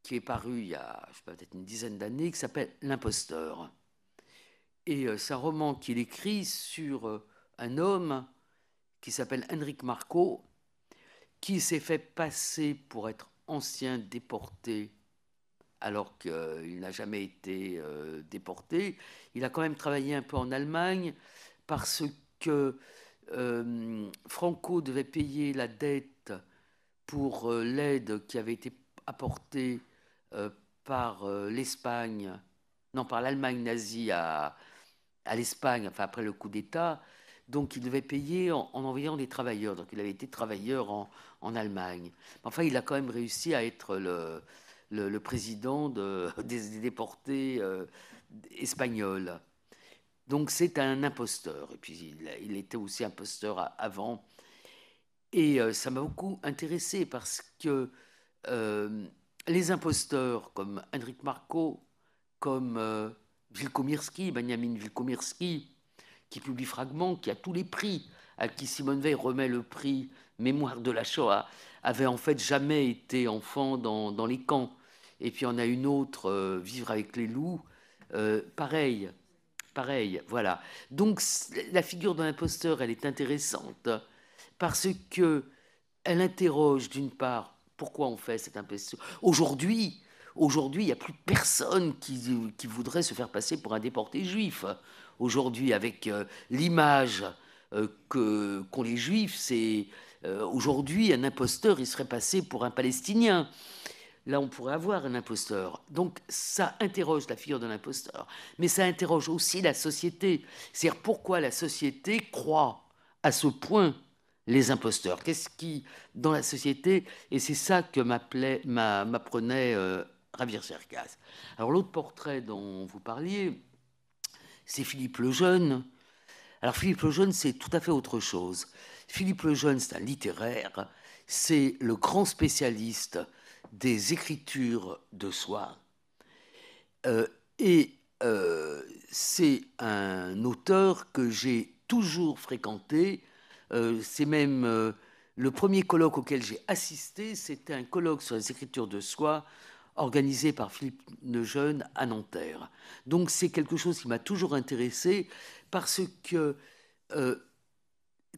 qui est paru il y a peut-être une dizaine d'années, qui s'appelle L'Imposteur. Et c'est un roman qu'il écrit sur un homme qui s'appelle Enric Marco, qui s'est fait passer pour être ancien déporté alors qu'il n'a jamais été déporté. Il a quand même travaillé un peu en Allemagne parce que Franco devait payer la dette pour l'aide qui avait été apportée par l'Allemagne nazie à l'Espagne, enfin après le coup d'État. Donc il devait payer en envoyant des travailleurs. Donc il avait été travailleur en Allemagne. Enfin, il a quand même réussi à être le président des déportés espagnols. Donc c'est un imposteur. Et puis il était aussi imposteur avant. Et ça m'a beaucoup intéressé parce que les imposteurs comme Henryk Marko, comme Wilkomirski, Benjamin Wilkomirski, qui publie Fragments, qui a tous les prix, à qui Simone Veil remet le prix Mémoire de la Shoah, avait en fait jamais été enfant dans les camps. Et puis on a une autre, Vivre avec les loups, pareil, voilà. Donc la figure d'un imposteur, elle est intéressante parce que elle interroge d'une part pourquoi on fait cette imposture. Aujourd'hui, il n'y a plus personne qui voudrait se faire passer pour un déporté juif. Aujourd'hui, avec l'image qu'ont les juifs, c'est aujourd'hui un imposteur, il serait passé pour un Palestinien. Là, on pourrait avoir un imposteur. Donc, ça interroge la figure de l'imposteur, mais ça interroge aussi la société. C'est-à-dire pourquoi la société croit à ce point les imposteurs. Qu'est-ce qui, dans la société, et c'est ça que m'apprenait Javier Cercas. Alors, l'autre portrait dont vous parliez, c'est Philippe Lejeune. Alors, Philippe Lejeune, c'est tout à fait autre chose. Philippe Lejeune, c'est un littéraire, c'est le grand spécialiste des écritures de soi. C'est un auteur que j'ai toujours fréquenté. C'est même le premier colloque auquel j'ai assisté, c'était un colloque sur les écritures de soi organisé par Philippe Lejeune à Nanterre. Donc c'est quelque chose qui m'a toujours intéressé parce que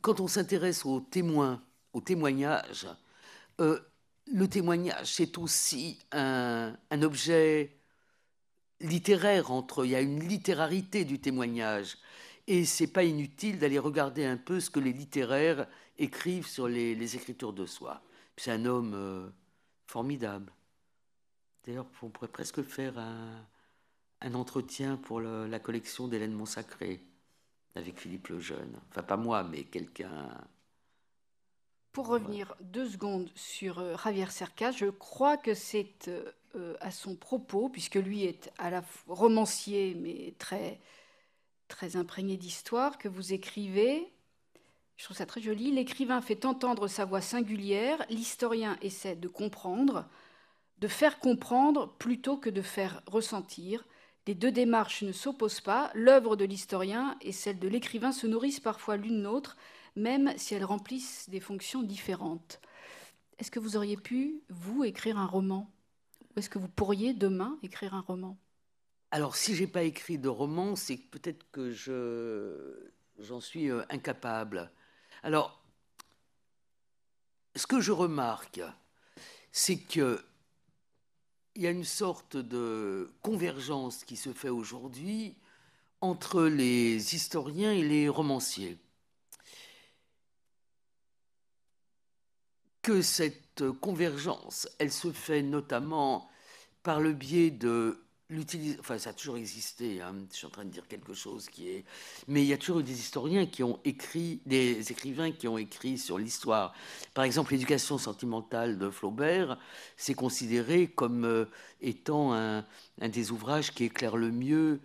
quand on s'intéresse aux témoins, au témoignage, le témoignage, c'est aussi un objet littéraire. Il y a une littérarité du témoignage. Et c'est pas inutile d'aller regarder un peu ce que les littéraires écrivent sur les écritures de soi. C'est un homme formidable. D'ailleurs, on pourrait presque faire un entretien pour la collection d'Hélène Montsacré avec Philippe Lejeune. Enfin, pas moi, mais quelqu'un... Pour revenir 2 secondes sur Javier Cercas, je crois que c'est à son propos, puisque lui est à la fois romancier, mais très, très imprégné d'histoire, que vous écrivez. Je trouve ça très joli. L'écrivain fait entendre sa voix singulière, l'historien essaie de comprendre, de faire comprendre plutôt que de faire ressentir. Les 2 démarches ne s'opposent pas. L'œuvre de l'historien et celle de l'écrivain se nourrissent parfois l'une l'autre, même si elles remplissent des fonctions différentes. Est-ce que vous auriez pu, vous, écrire un roman? Ou est-ce que vous pourriez, demain, écrire un roman? Alors, si je n'ai pas écrit de roman, c'est peut-être que j'en suis incapable. Alors, ce que je remarque, c'est qu'il y a une sorte de convergence qui se fait aujourd'hui entre les historiens et les romanciers. Que cette convergence, elle se fait notamment par le biais de l'utilisation... Enfin, ça a toujours existé, hein, je suis en train de dire quelque chose qui est... Mais il y a toujours eu des historiens qui ont écrit, des écrivains qui ont écrit sur l'histoire. Par exemple, l'éducation sentimentale de Flaubert, c'est considéré comme étant un des ouvrages qui éclaire le mieux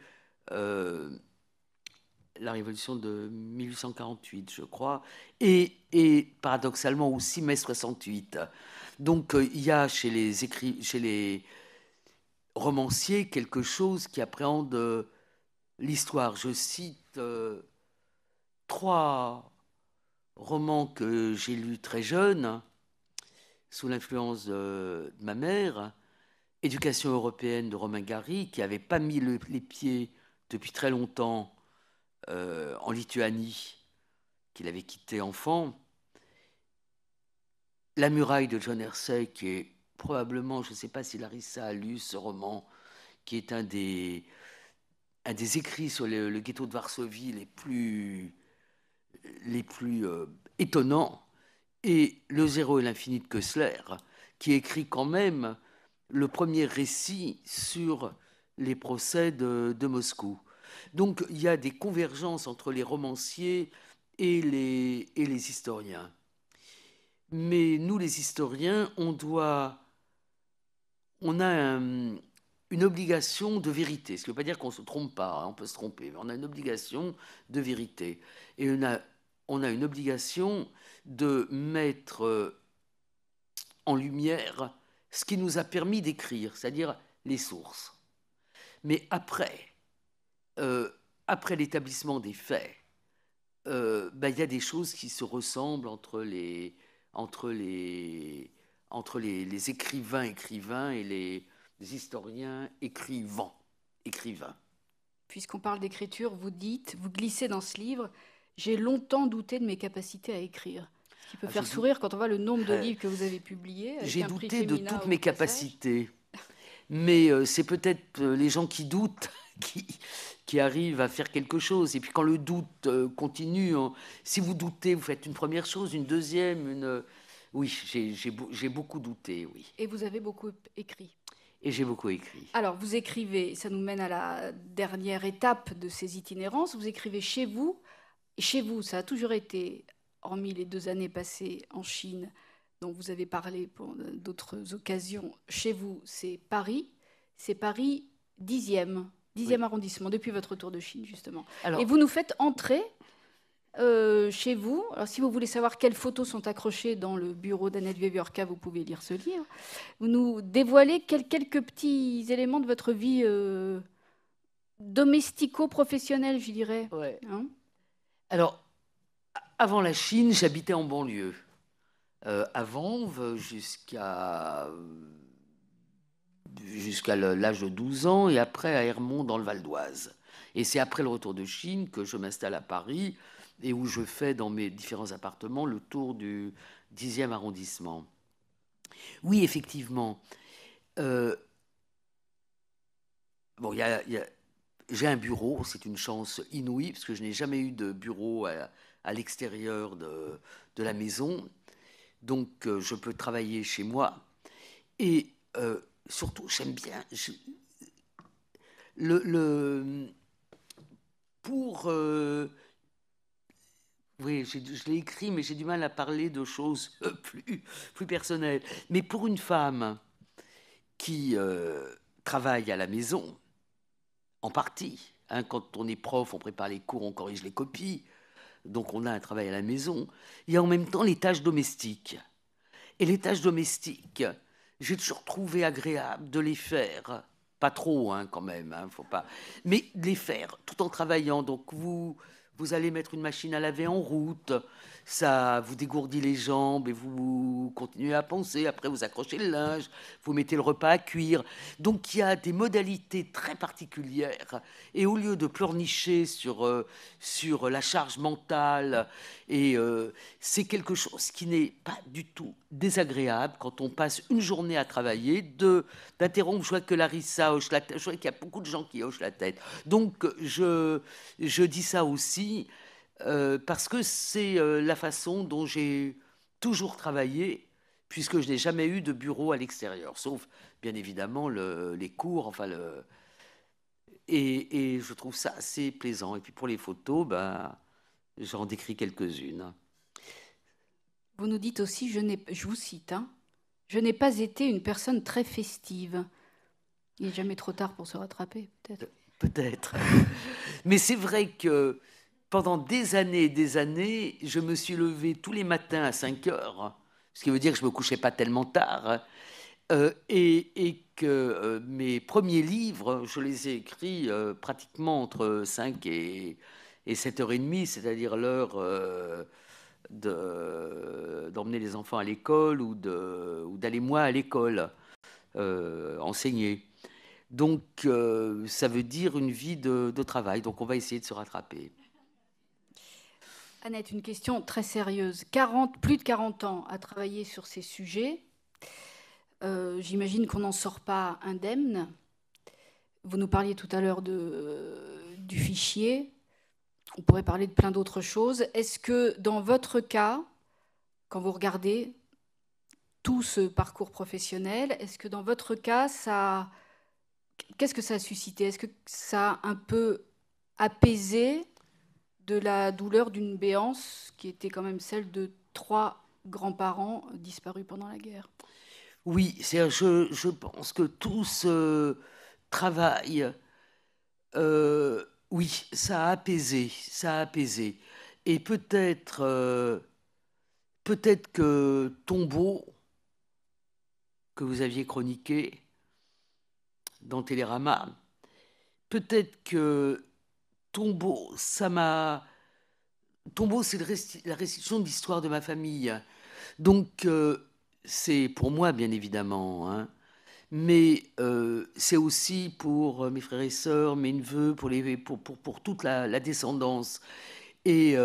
la révolution de 1848, je crois, et paradoxalement aussi mai 68. Donc il y a chez les romanciers quelque chose qui appréhende l'histoire. Je cite 3 romans que j'ai lus très jeune, sous l'influence de ma mère. Éducation européenne de Romain Gary, qui n'avait pas mis les pieds depuis très longtemps en Lituanie, qu'il avait quitté enfant. La muraille de John Hersey, qui est probablement, je ne sais pas si Larissa a lu ce roman, qui est un des écrits sur le ghetto de Varsovie les plus étonnants, et Le zéro et l'infini de Koestler, qui écrit quand même le premier récit sur les procès de Moscou. Donc il y a des convergences entre les romanciers et les historiens. Mais nous, les historiens, on a une obligation de vérité. Ce qui ne veut pas dire qu'on ne se trompe pas, hein, on peut se tromper, mais on a une obligation de vérité. Et on a une obligation de mettre en lumière ce qui nous a permis d'écrire, c'est-à-dire les sources. Mais après l'établissement des faits, y a des choses qui se ressemblent entre les écrivains et les historiens écrivains. Puisqu'on parle d'écriture, vous glissez dans ce livre, j'ai longtemps douté de mes capacités à écrire. Ce qui peut faire sourire quand on voit le nombre de livres que vous avez publiés. J'ai douté de toutes mes capacités. Mais c'est peut-être les gens qui doutent qui arrivent à faire quelque chose. Et puis quand le doute continue, si vous doutez, vous faites une première chose, une deuxième, Oui, j'ai beaucoup douté, oui. Et vous avez beaucoup écrit. Et j'ai beaucoup écrit. Alors, vous écrivez, ça nous mène à la dernière étape de ces itinérances, vous écrivez chez vous. Et chez vous, ça a toujours été, hormis les 2 années passées en Chine, dont vous avez parlé pour d'autres occasions, chez vous, c'est Paris 10e oui. Arrondissement, depuis votre retour de Chine, justement. Alors, et vous nous faites entrer chez vous. Alors, si vous voulez savoir quelles photos sont accrochées dans le bureau d'Annette Viviorca, vous pouvez lire ce livre. Vous nous dévoilez quelques petits éléments de votre vie domestico-professionnelle, je dirais. Ouais. Hein? Alors, avant la Chine, j'habitais en banlieue. À Vanves, jusqu'à l'âge de 12 ans, et après à Hermont, dans le Val d'Oise. Et c'est après le retour de Chine que je m'installe à Paris, et où je fais dans mes différents appartements le tour du 10e arrondissement. Oui, effectivement. Bon, j'ai un bureau, c'est une chance inouïe, parce que je n'ai jamais eu de bureau à l'extérieur de la maison. Donc, je peux travailler chez moi. Et surtout, j'aime bien... Oui, je l'ai écrit, mais j'ai du mal à parler de choses plus personnelles. Mais pour une femme qui travaille à la maison, en partie, hein, quand on est prof, on prépare les cours, on corrige les copies, donc on a un travail à la maison, il y a en même temps les tâches domestiques. Et les tâches domestiques, j'ai toujours trouvé agréable de les faire, pas trop hein, quand même, hein, faut pas, mais de les faire tout en travaillant. Donc vous allez mettre une machine à laver en route, ça vous dégourdit les jambes et vous continuez à penser. Après, vous accrochez le linge, vous mettez le repas à cuire. Donc, il y a des modalités très particulières. Et au lieu de pleurnicher sur la charge mentale, et c'est quelque chose qui n'est pas du tout désagréable quand on passe une journée à travailler, d'interrompre. Je vois que Larissa hoche la tête. Je vois qu'il y a beaucoup de gens qui hochent la tête. Donc, je dis ça aussi. Parce que c'est la façon dont j'ai toujours travaillé, puisque je n'ai jamais eu de bureau à l'extérieur, sauf bien évidemment les cours, enfin et je trouve ça assez plaisant. Et puis pour les photos, j'en décris quelques-unes. Vous nous dites aussi, je vous cite, hein, je n'ai pas été une personne très festive. Il n'est jamais trop tard pour se rattraper, peut-être. Peut-être. Mais c'est vrai que pendant des années, je me suis levé tous les matins à 5 heures, ce qui veut dire que je ne me couchais pas tellement tard, et que mes premiers livres, je les ai écrits pratiquement entre 5 et 7h30, c'est-à-dire l'heure d'emmener les enfants à l'école ou d'aller moi à l'école enseigner. Donc, ça veut dire une vie de travail, donc on va essayer de se rattraper. Annette, une question très sérieuse. Plus de 40 ans à travailler sur ces sujets. J'imagine qu'on n'en sort pas indemne. Vous nous parliez tout à l'heure du fichier. On pourrait parler de plein d'autres choses. Est-ce que dans votre cas, quand vous regardez tout ce parcours professionnel, est-ce que dans votre cas, qu'est-ce que ça a suscité? Est-ce que ça a un peu apaisé de la douleur d'une béance qui était quand même celle de 3 grands-parents disparus pendant la guerre. Oui, je pense que tout ce travail, oui, ça a apaisé, ça a apaisé. Et peut-être que Tombeau, que vous aviez chroniqué dans Télérama, peut-être que Tombeau, Tombeau, c'est la restitution de l'histoire de ma famille. Donc, c'est pour moi, bien évidemment, hein, mais c'est aussi pour mes frères et sœurs, mes neveux, pour toute la descendance. Et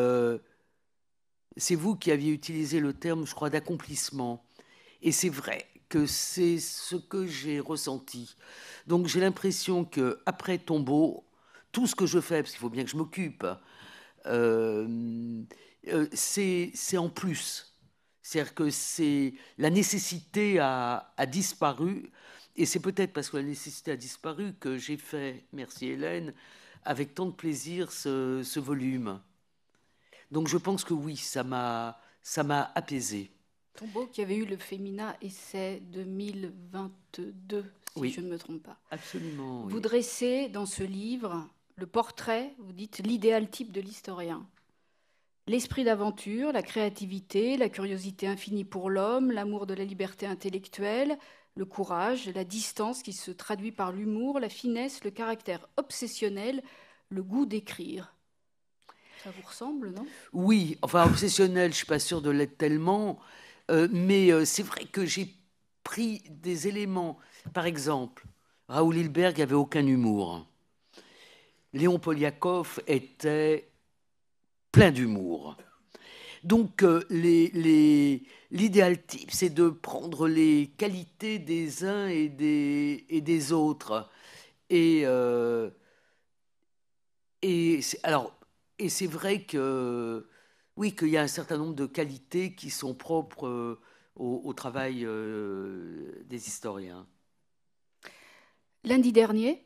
c'est vous qui aviez utilisé le terme, je crois, d'accomplissement. Et c'est vrai que c'est ce que j'ai ressenti. Donc j'ai l'impression qu'après Tombeau, tout ce que je fais, parce qu'il faut bien que je m'occupe, c'est en plus. C'est-à-dire que la nécessité a disparu, et c'est peut-être parce que la nécessité a disparu que j'ai fait, merci Hélène, avec tant de plaisir ce volume. Donc je pense que oui, ça m'a apaisé. Tombeau qui avait eu le Femina Essai 2022, si Oui, je ne me trompe pas. Absolument. Vous Oui. dressez dans ce livre le portrait, vous dites l'idéal type de l'historien. L'esprit d'aventure, la créativité, la curiosité infinie pour l'homme, l'amour de la liberté intellectuelle, le courage, la distance qui se traduit par l'humour, la finesse, le caractère obsessionnel, le goût d'écrire. Ça vous ressemble, non? Oui, enfin obsessionnel, je ne suis pas sûre de l'être tellement, mais c'est vrai que j'ai pris des éléments. Par exemple, Raoul Hilberg n'avait aucun humour. Léon Poliakov était plein d'humour. Donc l'idéal type, c'est de prendre les qualités des uns et des autres. Et, et c'est vrai que oui, qu'il y a un certain nombre de qualités qui sont propres au travail des historiens. Lundi dernier,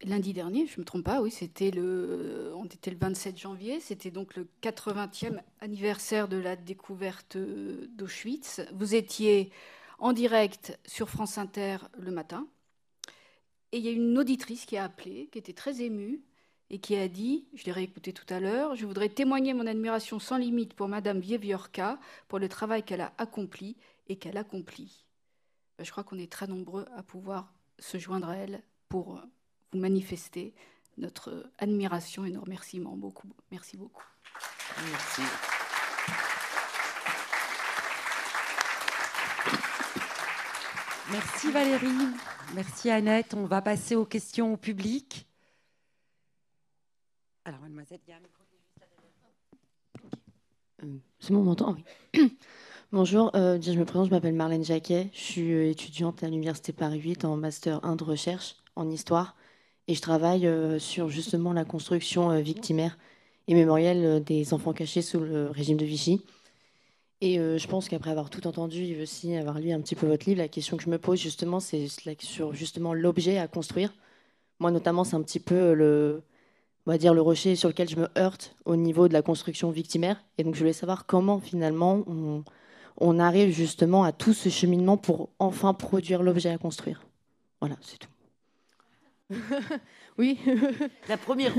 je ne me trompe pas, oui, on était le 27 janvier, c'était donc le 80e anniversaire de la découverte d'Auschwitz. Vous étiez en direct sur France Inter le matin, et il y a une auditrice qui a appelé, qui était très émue, et qui a dit, je l'ai réécouté tout à l'heure, je voudrais témoigner mon admiration sans limite pour Madame Wiewiórka, pour le travail qu'elle a accompli et qu'elle accomplit. Je crois qu'on est très nombreux à pouvoir se joindre à elle pour vous manifester notre admiration et nos remerciements. Beaucoup. Merci beaucoup. Merci. Merci Valérie, merci Annette. On va passer aux questions au public. Alors mademoiselle, il y a un micro qui est juste là derrière. C'est bon, on m'entend? Oui. Bonjour, je me présente, je m'appelle Marlène Jacquet, je suis étudiante à l'Université Paris 8 en Master 1 de recherche en histoire et je travaille sur justement la construction victimaire et mémorielle des enfants cachés sous le régime de Vichy. Et je pense qu'après avoir tout entendu et aussi avoir lu un petit peu votre livre, la question que je me pose justement, c'est sur justement l'objet à construire. Moi notamment, c'est un petit peu on va dire le rocher sur lequel je me heurte au niveau de la construction victimaire. Et donc je voulais savoir comment finalement on arrive justement à tout ce cheminement pour enfin produire l'objet à construire. Voilà, c'est tout. Oui. La première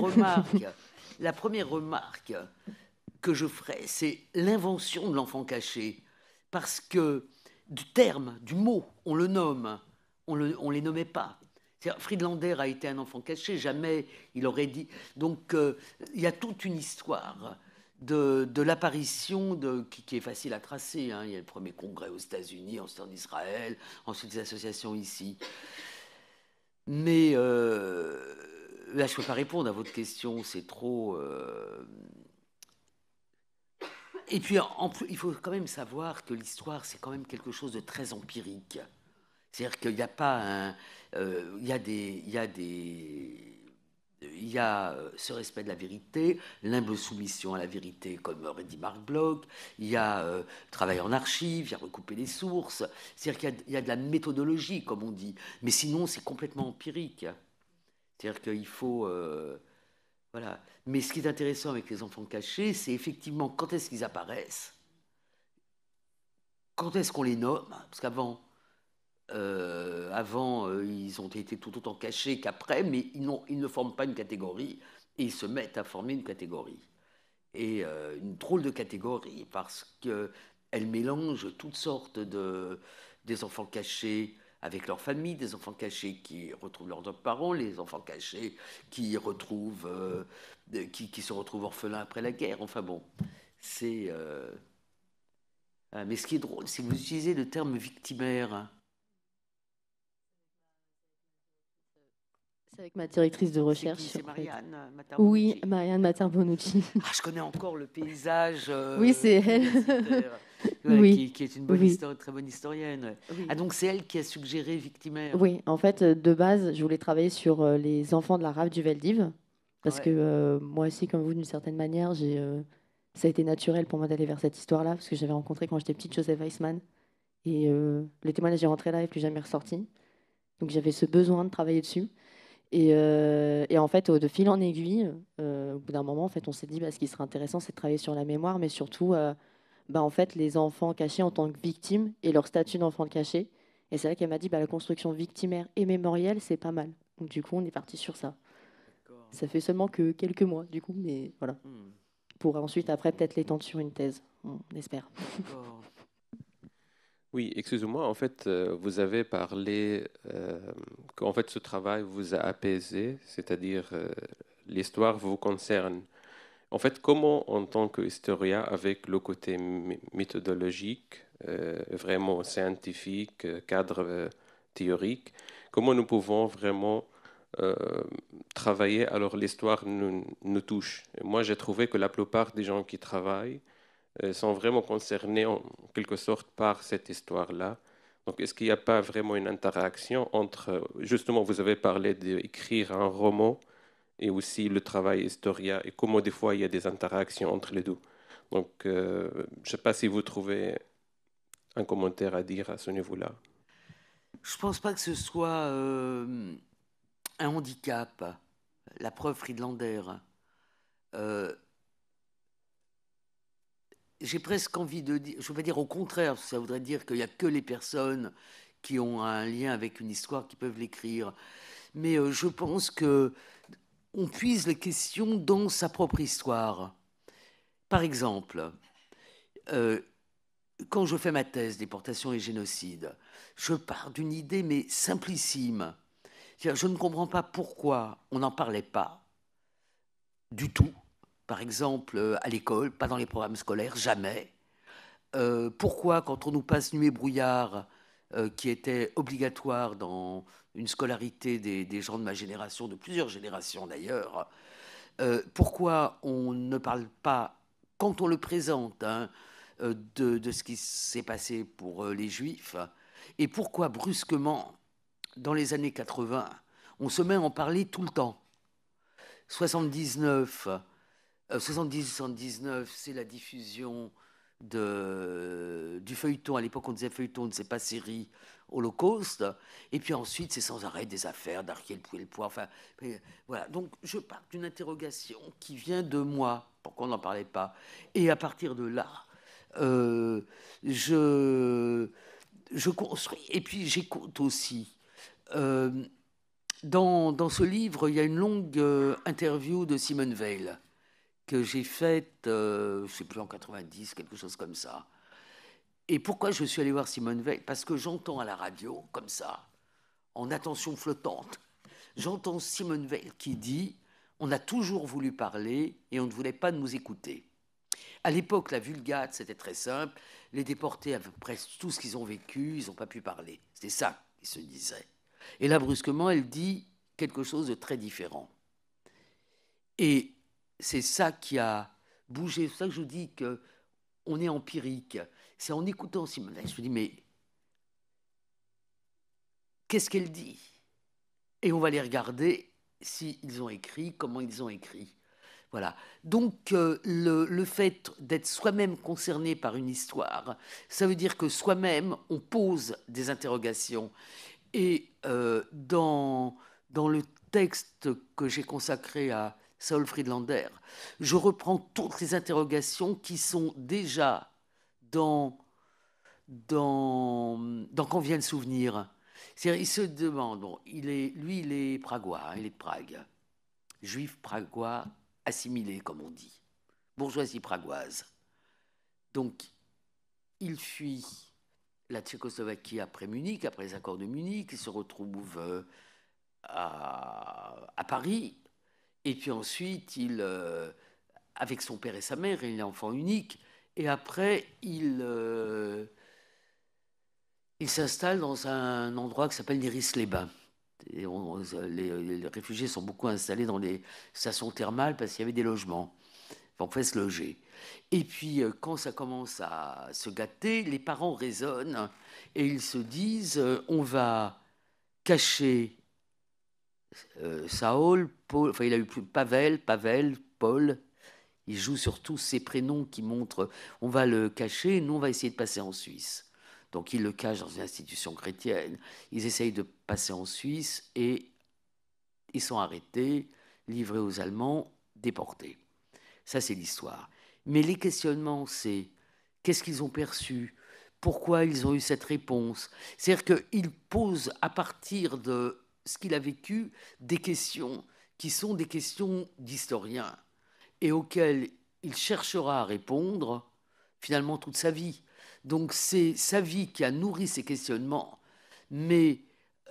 remarque que je ferai, c'est l'invention de l'enfant caché. Parce que du terme, du mot, on le nomme, on les nommait pas. Friedlander a été un enfant caché, jamais il aurait dit. Donc il y a toute une histoire de l'apparition qui est facile à tracer. Hein. Il y a le premier congrès aux États-Unis, ensuite en Israël, ensuite des associations ici. Mais là, je ne peux pas répondre à votre question, c'est trop. Et puis, il faut quand même savoir que l'histoire, c'est quand même quelque chose de très empirique. C'est-à-dire qu'il n'y a pas un. Il y a ce respect de la vérité, l'humble soumission à la vérité, comme aurait dit Marc Bloch, il y a travail en archives, il y a recouper les sources, c'est-à-dire qu'il y a de la méthodologie, comme on dit, mais sinon c'est complètement empirique. C'est-à-dire qu'il faut... Voilà. Mais ce qui est intéressant avec les enfants cachés, c'est effectivement quand est-ce qu'ils apparaissent, quand est-ce qu'on les nomme, parce qu'avant, ils ont été tout autant cachés qu'après, mais ils ne forment pas une catégorie et ils se mettent à former une catégorie. Et une drôle de catégorie, parce qu'elle mélange toutes sortes des enfants cachés avec leur famille, des enfants cachés qui retrouvent leurs parents, les enfants cachés qui se retrouvent orphelins après la guerre. Enfin bon, c'est... mais ce qui est drôle, c'est que vous utilisez le terme victimaire. C'est avec ma directrice de recherche. C'est Marianne Matar-Bonucci. Oui, Marianne Matar-Bonucci. Ah, je connais encore le paysage. Oui, c'est elle. Oui. Qui est une Oui. très bonne historienne. Oui. Ah, donc c'est elle qui a suggéré Victimaire. Oui, en fait, de base, je voulais travailler sur les enfants de la rave du Veldiv. Parce Ouais. que moi aussi, comme vous, d'une certaine manière, ça a été naturel pour moi d'aller vers cette histoire-là. Parce que j'avais rencontré quand j'étais petite Joseph Weissman. Et les témoignages est rentré là et plus jamais ressorti. Donc j'avais ce besoin de travailler dessus. Et en fait, de fil en aiguille, au bout d'un moment, en fait, on s'est dit ce qui serait intéressant, c'est de travailler sur la mémoire, mais surtout, en fait, les enfants cachés en tant que victimes et leur statut d'enfant caché. Et c'est là qu'elle m'a dit, la construction victimaire et mémorielle, c'est pas mal. Donc du coup, on est parti sur ça. Ça fait seulement que quelques mois, du coup, mais voilà. Pour ensuite, après, peut-être l'étendre sur une thèse, on espère. Oui, excusez-moi, en fait, vous avez parlé qu'en fait ce travail vous a apaisé, c'est-à-dire l'histoire vous concerne. En fait, comment en tant qu'historien, avec le côté méthodologique, vraiment scientifique, cadre théorique, comment nous pouvons vraiment travailler alors l'histoire nous touche? Moi, j'ai trouvé que la plupart des gens qui travaillent sont vraiment concernés en quelque sorte par cette histoire-là. Donc, est-ce qu'il n'y a pas vraiment une interaction entre, justement, vous avez parlé d'écrire un roman et aussi le travail historien, et comment des fois il y a des interactions entre les deux. Donc, je ne sais pas si vous trouvez un commentaire à dire à ce niveau-là. Je ne pense pas que ce soit un handicap. La preuve Friedlander. J'ai presque envie de dire, je ne veux pas dire au contraire, parce que ça voudrait dire qu'il n'y a que les personnes qui ont un lien avec une histoire qui peuvent l'écrire. Mais je pense que on puise les questions dans sa propre histoire. Par exemple, quand je fais ma thèse déportation et génocide, je pars d'une idée mais simplissime. Je ne comprends pas pourquoi on n'en parlait pas du tout. Par exemple, à l'école, pas dans les programmes scolaires, jamais. Pourquoi, quand on nous passe nuit et brouillard, qui était obligatoire dans une scolarité des gens de ma génération, de plusieurs générations d'ailleurs, pourquoi on ne parle pas, quand on le présente, de ce qui s'est passé pour les Juifs, et pourquoi brusquement, dans les années 80, on se met à en parler tout le temps. 70-79, c'est la diffusion du feuilleton. À l'époque, on disait feuilleton, on ne sait pas série, Holocauste. Et puis ensuite, c'est sans arrêt des affaires d'Arquier le poids. Enfin, voilà. Donc, je pars d'une interrogation qui vient de moi. Pourquoi on n'en parlait pas? Et à partir de là, je construis. Et puis, j'écoute aussi. Dans ce livre, il y a une longue interview de Simone Weil que j'ai faite, je ne sais plus, en 90, quelque chose comme ça. Et pourquoi je suis allé voir Simone Weil? Parce que j'entends à la radio, comme ça, en attention flottante, j'entends Simone Weil qui dit « On a toujours voulu parler et on ne voulait pas nous écouter ». À l'époque, la Vulgate, c'était très simple. Les déportés avaient presque tout ce qu'ils ont vécu, ils n'ont pas pu parler. C'était ça qui se disait. Et là, brusquement, elle dit quelque chose de très différent. Et c'est ça qui a bougé. C'est ça que je vous dis qu'on est empirique. C'est en écoutant Simone Weil, je me dis, mais qu'est-ce qu'elle dit? Et on va les regarder s'ils ont écrit, comment ils ont écrit. Voilà. Donc, le fait d'être soi-même concerné par une histoire, ça veut dire que soi-même, on pose des interrogations. Et dans le texte que j'ai consacré à Saul Friedlander. Je reprends toutes les interrogations qui sont déjà dans Quand vient le souvenir. C'est-à-dire, il se demande, bon, il est pragois, hein, il est de Prague, juif pragois assimilé, comme on dit, bourgeoisie pragoise. Donc, il fuit la Tchécoslovaquie après Munich, après les accords de Munich, il se retrouve à Paris, et puis ensuite, avec son père et sa mère, il est enfant unique, et après, il s'installe dans un endroit qui s'appelle Néris-les-Bains. Et les réfugiés sont beaucoup installés dans les stations thermales parce qu'il y avait des logements. On pouvait se loger. Et puis, quand ça commence à se gâter, les parents raisonnent et ils se disent on va cacher Saul, Paul, enfin, il a eu Pavel, Paul. Il joue sur tous ces prénoms qui montrent on va le cacher, et nous, on va essayer de passer en Suisse. Donc, ils le cachent dans une institution chrétienne. Ils essayent de passer en Suisse et ils sont arrêtés, livrés aux Allemands, déportés. Ça, c'est l'histoire. Mais les questionnements, c'est qu'est-ce qu'ils ont perçu? Pourquoi ils ont eu cette réponse? C'est-à-dire qu'il pose, à partir de ce qu'il a vécu, des questions qui sont des questions d'historien et auxquelles il cherchera à répondre finalement toute sa vie. Donc c'est sa vie qui a nourri ces questionnements, mais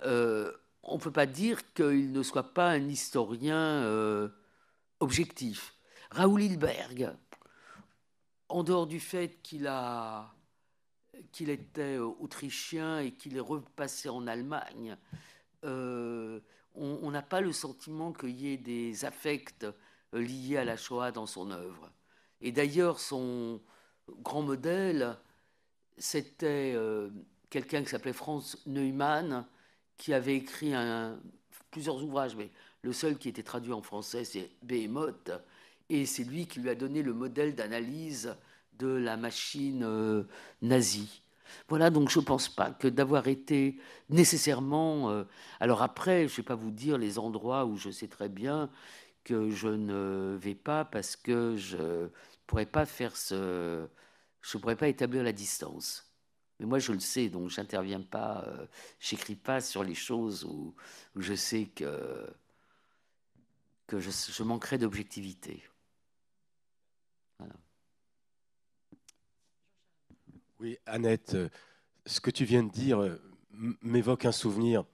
on ne peut pas dire qu'il ne soit pas un historien objectif. Raoul Hilberg, en dehors du fait qu'il était autrichien et qu'il est repassé en Allemagne, on n'a pas le sentiment qu'il y ait des affects liés à la Shoah dans son œuvre. Et d'ailleurs, son grand modèle, c'était quelqu'un qui s'appelait Franz Neumann, qui avait écrit plusieurs ouvrages, mais le seul qui était traduit en français, c'est Behemoth, et c'est lui qui lui a donné le modèle d'analyse de la machine nazie. Voilà, donc je ne pense pas que d'avoir été nécessairement... alors après, je ne vais pas vous dire les endroits où je sais très bien que je ne vais pas parce que je ne pourrais pas je ne pourrais pas établir la distance. Mais moi, je le sais, donc je n'interviens pas, je n'écris pas sur les choses où je sais que je manquerais d'objectivité. Voilà. Oui, Annette, ce que tu viens de dire m'évoque un souvenir.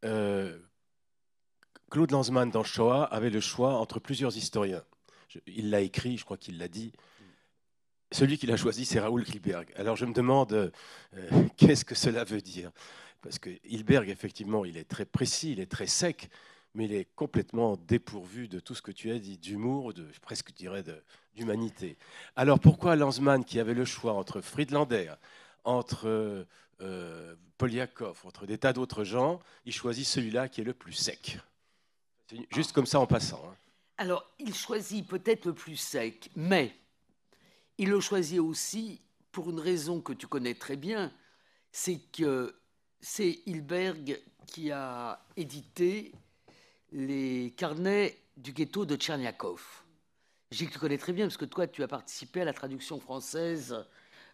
Claude Lanzmann, dans Shoah, avait le choix entre plusieurs historiens. Il l'a écrit, je crois qu'il l'a dit. Celui qu'il a choisi, c'est Raoul Hilberg. Alors je me demande qu'est-ce que cela veut dire. Parce que Hilberg, effectivement, il est très précis, il est très sec, mais il est complètement dépourvu de tout ce que tu as dit, d'humour, presque je dirais d'humanité. Alors pourquoi Lanzmann, qui avait le choix entre Friedlander, entre Poliakov, entre des tas d'autres gens, il choisit celui-là qui est le plus sec? Juste comme ça en passant. Hein. Alors, il choisit peut-être le plus sec, mais il le choisit aussi pour une raison que tu connais très bien, c'est que c'est Hilberg qui a édité les carnets du ghetto de Tcherniakov. Je dis que tu connais très bien, parce que toi, tu as participé à la traduction française,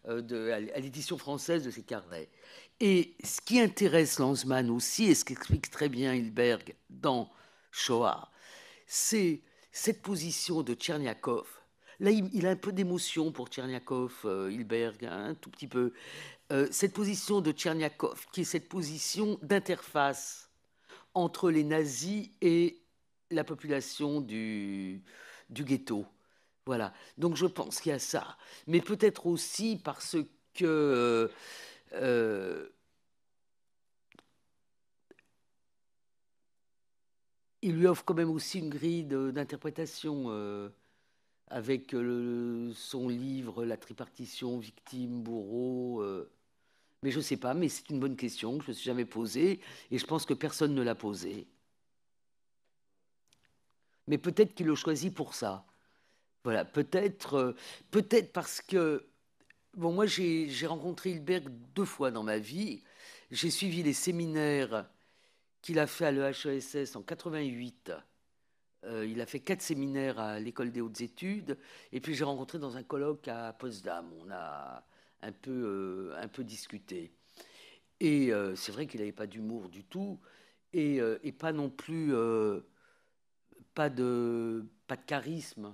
à l'édition française de ces carnets. Et ce qui intéresse Lanzmann aussi, et ce qu'explique très bien Hilberg dans Shoah, c'est cette position de Tcherniakov. Là, il a un peu d'émotion pour Tcherniakov, Hilberg, hein, un tout petit peu. Cette position de Tcherniakov, qui est cette position d'interface entre les nazis et la population du ghetto. Voilà. Donc je pense qu'il y a ça. Mais peut-être aussi parce que il lui offre quand même aussi une grille d'interprétation avec son livre La tripartition victime-bourreau. Mais je ne sais pas, mais c'est une bonne question que je ne me suis jamais posée et je pense que personne ne l'a posée. Mais peut-être qu'il le choisit pour ça. Voilà, peut-être parce que... Bon, moi, j'ai rencontré Hilberg 2 fois dans ma vie. J'ai suivi les séminaires qu'il a fait à l'EHESS en 88 Il a fait 4 séminaires à l'École des hautes études. Et puis, j'ai rencontré dans un colloque à Potsdam. On a un peu discuté. Et c'est vrai qu'il n'avait pas d'humour du tout. Et pas non plus... pas de charisme.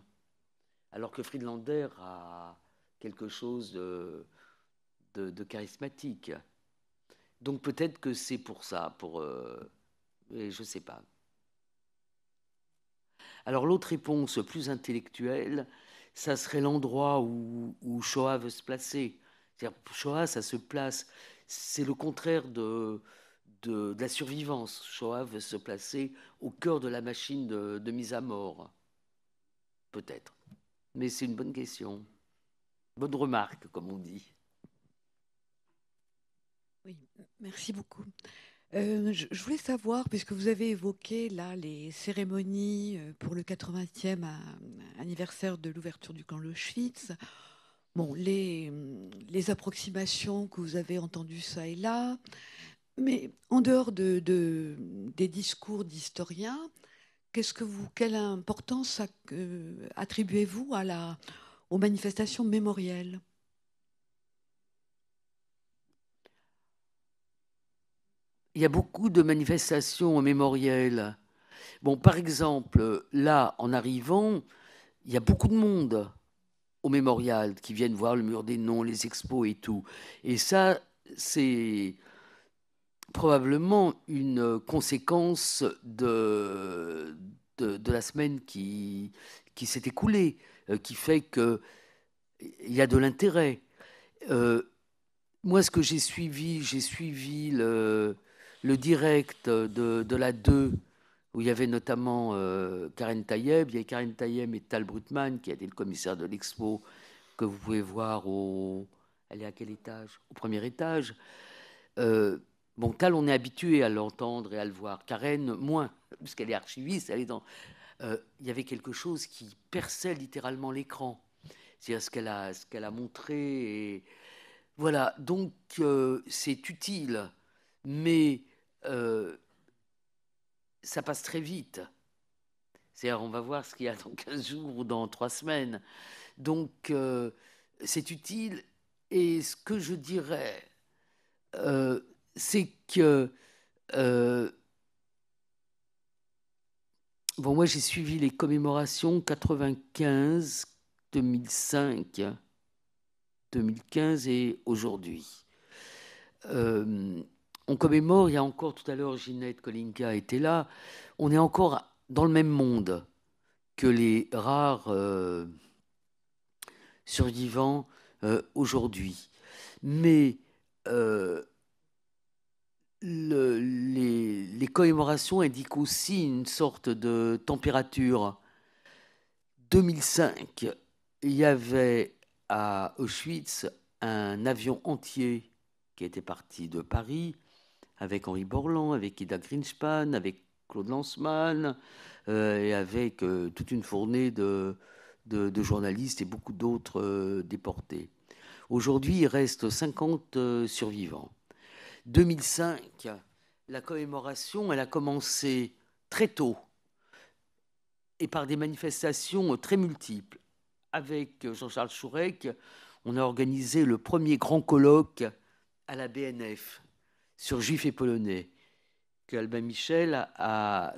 Alors que Friedlander a quelque chose de charismatique. Donc peut-être que c'est pour ça, mais je ne sais pas. Alors l'autre réponse plus intellectuelle, ça serait l'endroit où Shoah veut se placer. C'est-à-dire, Shoah, ça se place, c'est le contraire de la survivance. Shoah veut se placer au cœur de la machine de mise à mort. Peut-être. Mais c'est une bonne question. Bonne remarque, comme on dit. Oui, merci beaucoup. Je voulais savoir, puisque vous avez évoqué là les cérémonies pour le 80e anniversaire de l'ouverture du camp d'Auschwitz, bon, les approximations que vous avez entendues ça et là, mais en dehors des discours d'historiens, quelle importance attribuez-vous aux manifestations mémorielles ? Il y a beaucoup de manifestations mémorielles. Bon, par exemple, là, en arrivant, il y a beaucoup de monde au mémorial qui viennent voir le mur des noms, les expos et tout. Et ça, c'est probablement une conséquence de la semaine qui s'est écoulée, qui fait qu'il y a de l'intérêt. Moi, ce que j'ai suivi le direct de la 2, où il y avait notamment Karen Tayeb. Il y avait Karen Tayeb et Tal Brutman, qui a été le commissaire de l'expo, que vous pouvez voir elle est à quel étage ? Au premier étage. Bon, Tal, on est habitué à l'entendre et à le voir. Karen, moins, puisqu'elle est archiviste. Il y avait quelque chose qui perçait littéralement l'écran. C'est-à-dire ce qu'elle a montré. Et voilà, donc c'est utile, mais ça passe très vite. C'est-à-dire, on va voir ce qu'il y a dans 15 jours ou dans 3 semaines. Donc, c'est utile. Et ce que je dirais, c'est que... bon, moi, j'ai suivi les commémorations 95, 2005, 2015 et aujourd'hui. On commémore, il y a encore tout à l'heure, Ginette Kolinka était là, on est encore dans le même monde que les rares survivants aujourd'hui. Mais les commémorations indiquent aussi une sorte de température. 2005, il y avait à Auschwitz un avion entier qui était parti de Paris avec Henri Borland, avec Ida Greenspan, avec Claude Lanzmann et avec toute une fournée de journalistes et beaucoup d'autres déportés. Aujourd'hui, il reste 50 survivants. 2005, la commémoration, elle a commencé très tôt et par des manifestations très multiples. Avec Jean-Charles Chourec, on a organisé le premier grand colloque à la BNF sur Juifs et Polonais, que Albin Michel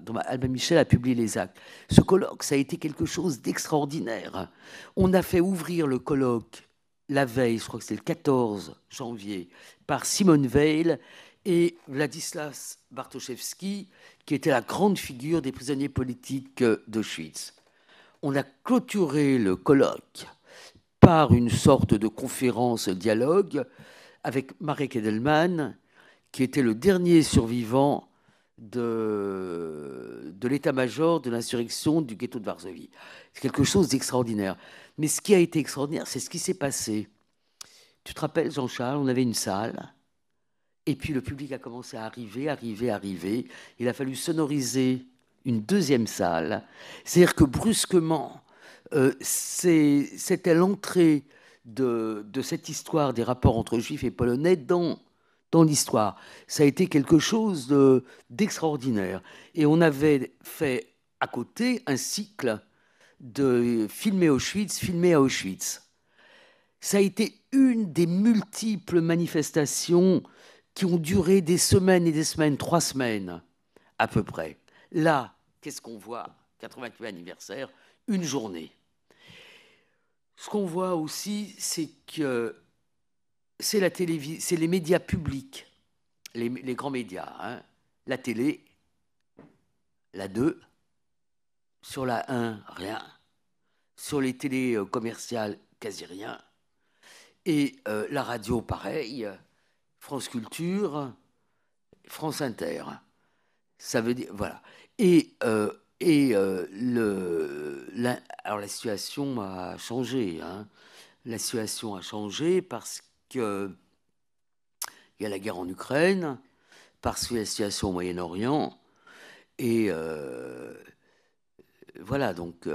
dont Albin Michel a publié les actes. Ce colloque, ça a été quelque chose d'extraordinaire. On a fait ouvrir le colloque la veille, je crois que c'était le 14 janvier, par Simone Weil et Władysław Bartoszewski, qui était la grande figure des prisonniers politiques d'Auschwitz. On a clôturé le colloque par une sorte de conférence dialogue avec Marek Edelman, qui était le dernier survivant de l'état-major de l'insurrection du ghetto de Varsovie. C'est quelque chose d'extraordinaire. Mais ce qui a été extraordinaire, c'est ce qui s'est passé. Tu te rappelles, Jean-Charles, on avait une salle, et puis le public a commencé à arriver. Il a fallu sonoriser une deuxième salle. C'est-à-dire que brusquement, c'était l'entrée de cette histoire des rapports entre Juifs et Polonais dans l'histoire. Ça a été quelque chose d'extraordinaire. Et on avait fait à côté un cycle de filmer Auschwitz, filmer à Auschwitz. Ça a été une des multiples manifestations qui ont duré des semaines et des semaines, 3 semaines à peu près. Là, qu'est-ce qu'on voit? 80e anniversaire, une journée. Ce qu'on voit aussi, c'est que c'est la télévision, c'est les médias publics, les grands médias, hein. La télé, la 2, sur la 1, rien. Sur les télés commerciales, quasi rien. Et la radio, pareil. France Culture, France Inter. Ça veut dire, voilà. Alors la situation a changé, hein. La situation a changé parce que il y a la guerre en Ukraine, parce que la situation au Moyen-Orient, et voilà, donc...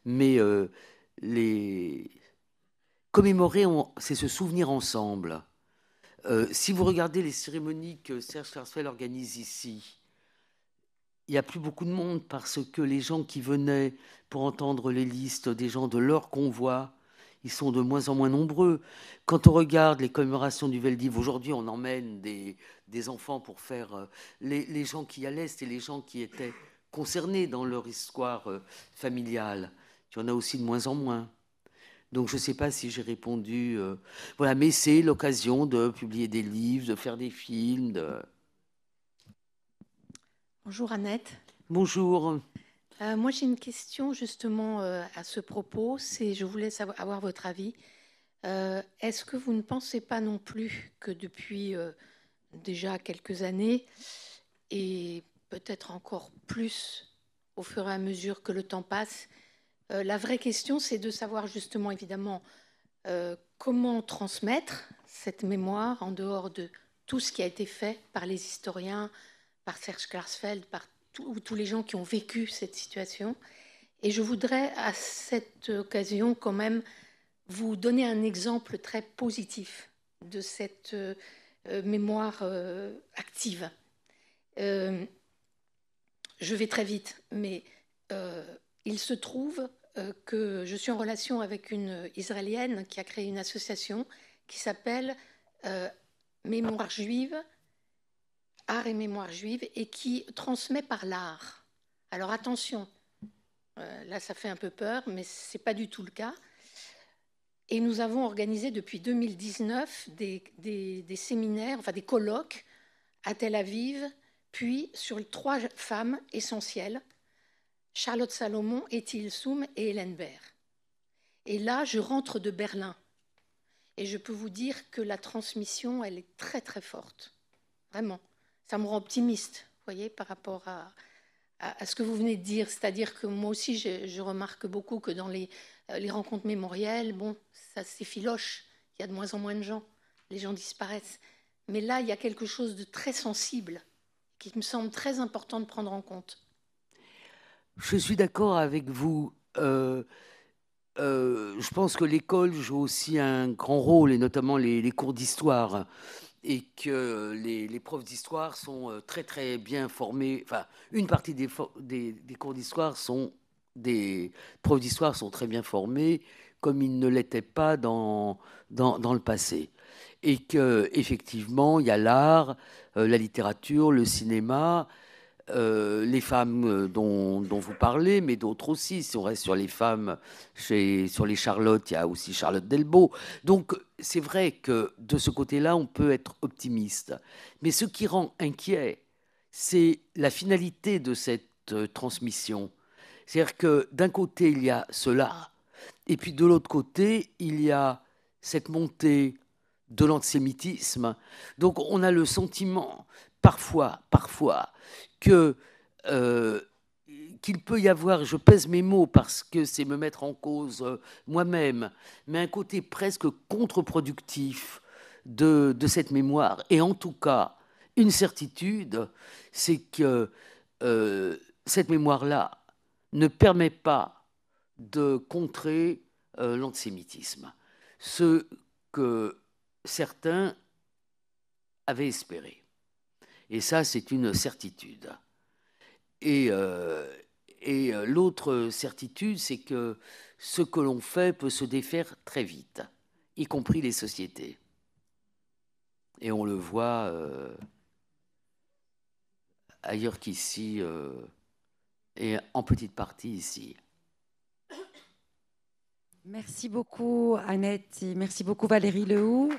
mais commémorer, c'est se souvenir ensemble. Si vous regardez les cérémonies que Serge Klarsfeld organise ici, il n'y a plus beaucoup de monde parce que les gens qui venaient pour entendre les listes des gens de leur convoi, ils sont de moins en moins nombreux. Quand on regarde les commémorations du Veldiv, aujourd'hui on emmène des enfants pour faire... les gens qui allaient, c'était les gens qui étaient concernés dans leur histoire familiale. Il y en a aussi de moins en moins. Donc je ne sais pas si j'ai répondu. Voilà, mais c'est l'occasion de publier des livres, de faire des films. Bonjour Annette. Bonjour. Moi j'ai une question justement à ce propos. Je voulais avoir votre avis. Est-ce que vous ne pensez pas non plus que depuis déjà quelques années, et peut-être encore plus au fur et à mesure que le temps passe, la vraie question, c'est de savoir justement, évidemment, comment transmettre cette mémoire en dehors de tout ce qui a été fait par les historiens, par Serge Klarsfeld, par tous les gens qui ont vécu cette situation. Et je voudrais, à cette occasion, quand même, vous donner un exemple très positif de cette mémoire active. Je vais très vite, mais il se trouve que je suis en relation avec une Israélienne qui a créé une association qui s'appelle Mémoire juive, Art et Mémoire juive, et qui transmet par l'art. Alors attention, là ça fait un peu peur, mais ce n'est pas du tout le cas. Et nous avons organisé depuis 2019 des séminaires, enfin des colloques à Tel Aviv, puis sur 3 femmes essentielles, Charlotte Salomon, Etty Ilsoum et Hélène Baird. Et là, je rentre de Berlin. Et je peux vous dire que la transmission, elle est très, très forte. Vraiment. Ça me rend optimiste, vous voyez, par rapport à ce que vous venez de dire. C'est-à-dire que moi aussi, je remarque beaucoup que dans les rencontres mémorielles, bon, ça s'effiloche. Il y a de moins en moins de gens. Les gens disparaissent. Mais là, il y a quelque chose de très sensible qui me semble très important de prendre en compte. Je suis d'accord avec vous. Je pense que l'école joue aussi un grand rôle, et notamment les cours d'histoire, et que les profs d'histoire sont très très bien formés. Enfin, une partie des cours d'histoire des profs d'histoire sont très bien formés, comme ils ne l'étaient pas dans le passé. Et qu'effectivement, il y a l'art, la littérature, le cinéma, les femmes dont vous parlez, mais d'autres aussi. Si on reste sur les femmes, sur les Charlotte, il y a aussi Charlotte Delbo. Donc, c'est vrai que de ce côté-là, on peut être optimiste. Mais ce qui rend inquiet, c'est la finalité de cette transmission. C'est-à-dire que d'un côté, il y a cela, et puis de l'autre côté, il y a cette montée de l'antisémitisme. Donc, on a le sentiment, parfois, qu'il peut y avoir, je pèse mes mots parce que c'est me mettre en cause moi-même, mais un côté presque contre-productif de cette mémoire. Et en tout cas, une certitude, c'est que cette mémoire-là ne permet pas de contrer l'antisémitisme. Ce que certains avaient espéré. Et ça, c'est une certitude. Et Et l'autre certitude, c'est que ce que l'on fait peut se défaire très vite, y compris les sociétés. Et on le voit ailleurs qu'ici, et en petite partie ici. Merci beaucoup Annette et merci beaucoup Valérie Lehoux.